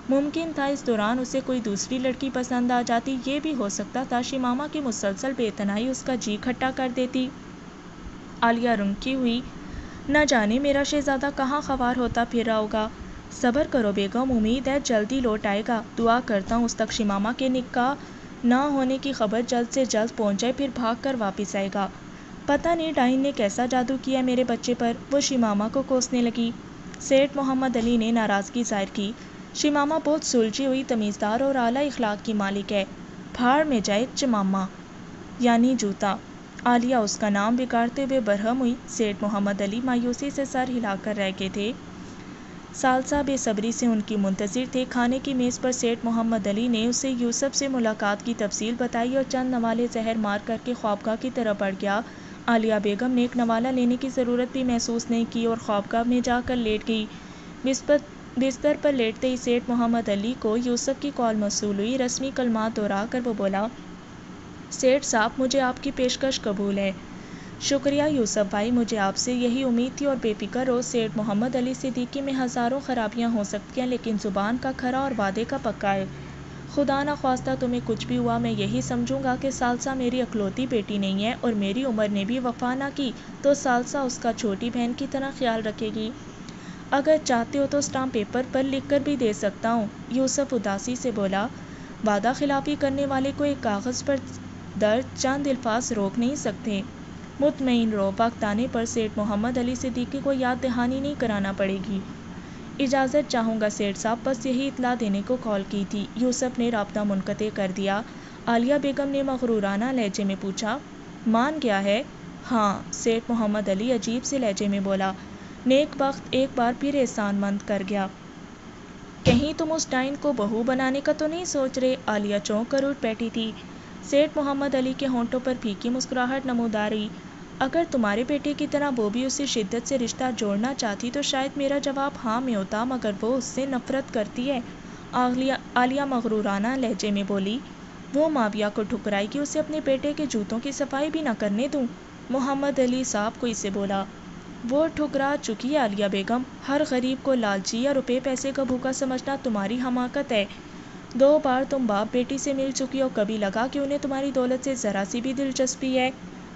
ممکن تھا اس دوران اسے کوئی دوسری لڑکی پسند آ جاتی، یہ بھی ہو سکتا تھا شمامہ کی مسلسل بے اعتنائی اس کا جی کھٹا کر دیتی۔ عالیہ رنکی ہوئی، نہ جانے میرا شہزادہ کہاں خوار ہوتا پھر رہا ہوگا۔ صبر کرو بیگم، امید ہے جلدی لوٹ آئے گا۔ دعا کرتا ہوں اس تک شمامہ کے نکاح نہ ہونے کی خبر جلد سے جلد پہنچ جائے، پھر بھاگ کر واپس آئے گا۔ پتہ نہیں ڈائن نے کیسا جادو کیا ہے میرے بچے پر، وہ شمامہ کو کوسنے لگی۔ سیٹھ محمد علی نے ناراضگی ظاہر کی۔ شمامہ بہت سلجھی ہوئی، تمیزدار اور اعلیٰ اخلاق کی مالک ہے۔ بھاڑ میں جائے چمامہ، یعنی جوتا۔ عالیہ اس کا نام بگاڑتے ہوئے برہم ہوئی۔ سیٹھ محمد علی مایوسی سے سر ہلا کر رہ گئے تھے۔ ثالثہ بے صبری سے ان کی منتظر تھے۔ کھانے کی میز پر سیٹھ محمد علی نے اسے یوسف سے ملاقات کی تفصیل بتائی اور چند نوالے زہر مار کر کے خوابگاہ کی طرف بڑھ گیا۔ عالیہ بیگم نے ایک نوالہ لینے کی ضرورت بھی محسوس نہیں کی اور خوابگاہ میں جا کر لیٹ گئی۔ بستر پر لیٹتے ہی سیٹھ محمد علی کو یوسف کی کال موصول ہوئی۔ رسمی کلمات دہرا کر وہ بولا، سیٹھ صاحب مجھے آپ کی پیشکش قبول ہے۔ شکریہ یوسف بھائی، مجھے آپ سے یہی امید تھی، اور بے فکر رہو، سیٹھ محمد علی صدیقی میں ہزاروں خرابیاں ہو سکتی ہیں لیکن زبان کا کھرا اور وعدے کا پکا ہے۔ خدا نہ خواستہ تمہیں کچھ بھی ہوا میں یہی سمجھوں گا کہ ثالثہ میری اکلوتی بیٹی نہیں ہے، اور میری عمر نے بھی وفا نہ کی تو ثالثہ اس کا چھوٹی بہن کی طرح خیال رکھے گی۔ اگر چاہتے ہو تو اسٹامپ پیپر پر لکھ کر بھی دے سکتا ہوں۔ یوسف اداسی سے بولا، وعدہ خلافی کرنے والے کو ایک کاغذ پر درج چند الفاظ روک نہیں سکتے۔ مطمئن رہو، وقت آنے پر سیٹھ محمد علی صدیقی کو یاد دہانی نہیں کرانا پڑے گی۔ اجازت چاہوں گا سیٹھ صاحب، بس یہی اطلاع دینے کو کال کی تھی۔ یوسف نے رابطہ منقطع کر دیا۔ عالیہ بیگم نے مغرورانہ لہجے میں پوچھا، مان گیا ہے؟ ہاں، سیٹھ محمد علی عجیب سے لہجے میں بولا، نیک بخت ایک بار پھر احسان مند کر گیا۔ کہیں تم اس ڈائن کو بہو بنانے کا تو نہیں سوچ رہے؟ عالیہ چونک کر اٹھ بیٹھی تھی۔ سیٹھ محمد علی کے ہونٹوں پر پھیکی مسکراہٹ نمودار ہوئی۔ اگر تمہارے بیٹے کی طرح وہ بھی اسے شدت سے رشتہ جوڑنا چاہتی تو شاید میرا جواب ہاں میں ہوتا، مگر وہ اس سے نفرت کرتی ہے۔ عالیہ مغرورانہ لہجے میں بولی، وہ ماویہ کو ٹھکرائے گی، اسے اپنے بیٹے کے جوتوں کی صفائی بھی نہ کرنے دوں۔ محمد علی صاحب کوئی سے بولا، وہ ٹھکرا چکی ہے عالیہ بیگم، ہر غریب کو لالچی یا روپے پیسے کا بھوکا سمجھنا تمہاری حماقت ہے۔ 2 بار تم باپ بیٹی سے مل چکی ہو، کبھی لگا کہ انہیں تمہاری دولت سے ذرا سی بھی دلچسپی ہے؟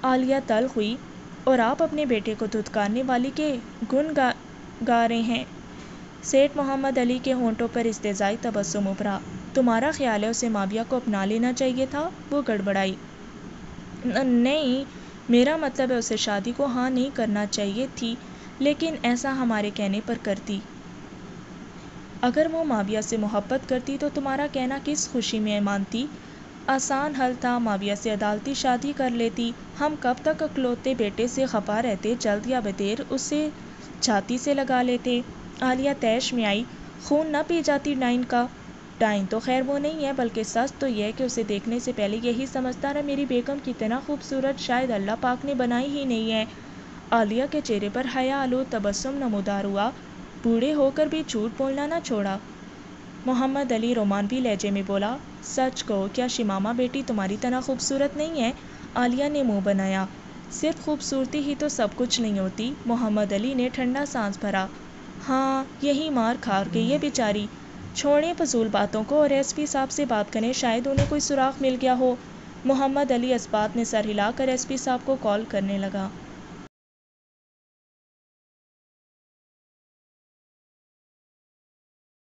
عالیہ تلخ ہوئی، اور آپ اپنے بیٹے کو دھتکارنے والی کے گن گا رہے ہیں؟ سیٹھ محمد علی کے ہونٹوں پر استہزائی تبسم ابھرا۔ تمہارا خیال ہے اسے ماویہ کو اپنا لینا چاہیے تھا؟ وہ گڑبڑائی۔ نہیں، میرا مطلب ہے اسے شادی کو ہاں نہیں کرنا چاہیے تھی، لیکن ایسا ہمارے کہنے پر کرتی۔ اگر وہ ماویہ سے محبت کرتی تو تمہارا کہنا کس خوشی میں مانتی؟ آسان حل تھا، ماویہ سے عدالتی شادی کر لیتی، ہم کب تک اکلوتے بیٹے سے خفا رہتے، جلد یا بدیر اسے چھاتی سے لگا لیتے۔ عالیہ طیش میں آئی، خون نہ پی جاتی ڈائن کا؟ ڈائن تو خیر وہ نہیں ہے، بلکہ سچ تو یہ کہ اسے دیکھنے سے پہلے یہی سمجھتا رہا میری بیگم کتنا خوبصورت شاید اللہ پاک نے بنائی ہی نہیں ہے۔ عالیہ کے چہرے پر حیا آلود تبسم نمودار ہوا، بوڑھے ہو کر بھی جھوٹ بولنا نہ چھوڑا۔ محمد علی رومانوی لہجے میں بولا، سچ کہو کیا شمامہ بیٹی تمہاری طرح خوبصورت نہیں ہے؟ عالیہ نے منہ بنایا، صرف خوبصورتی ہی تو سب کچھ نہیں ہوتی۔ محمد علی نے ٹھنڈا سانس بھرا، ہاں یہی مار کھا گئی ہے بیچاری۔ چھوڑیں فضول باتوں کو اور ایس پی صاحب سے بات کریں، شاید انہیں کوئی سراغ مل گیا ہو۔ محمد علی اس بات میں سر ہلا کر ایس پی صاحب کو کال کرنے لگا۔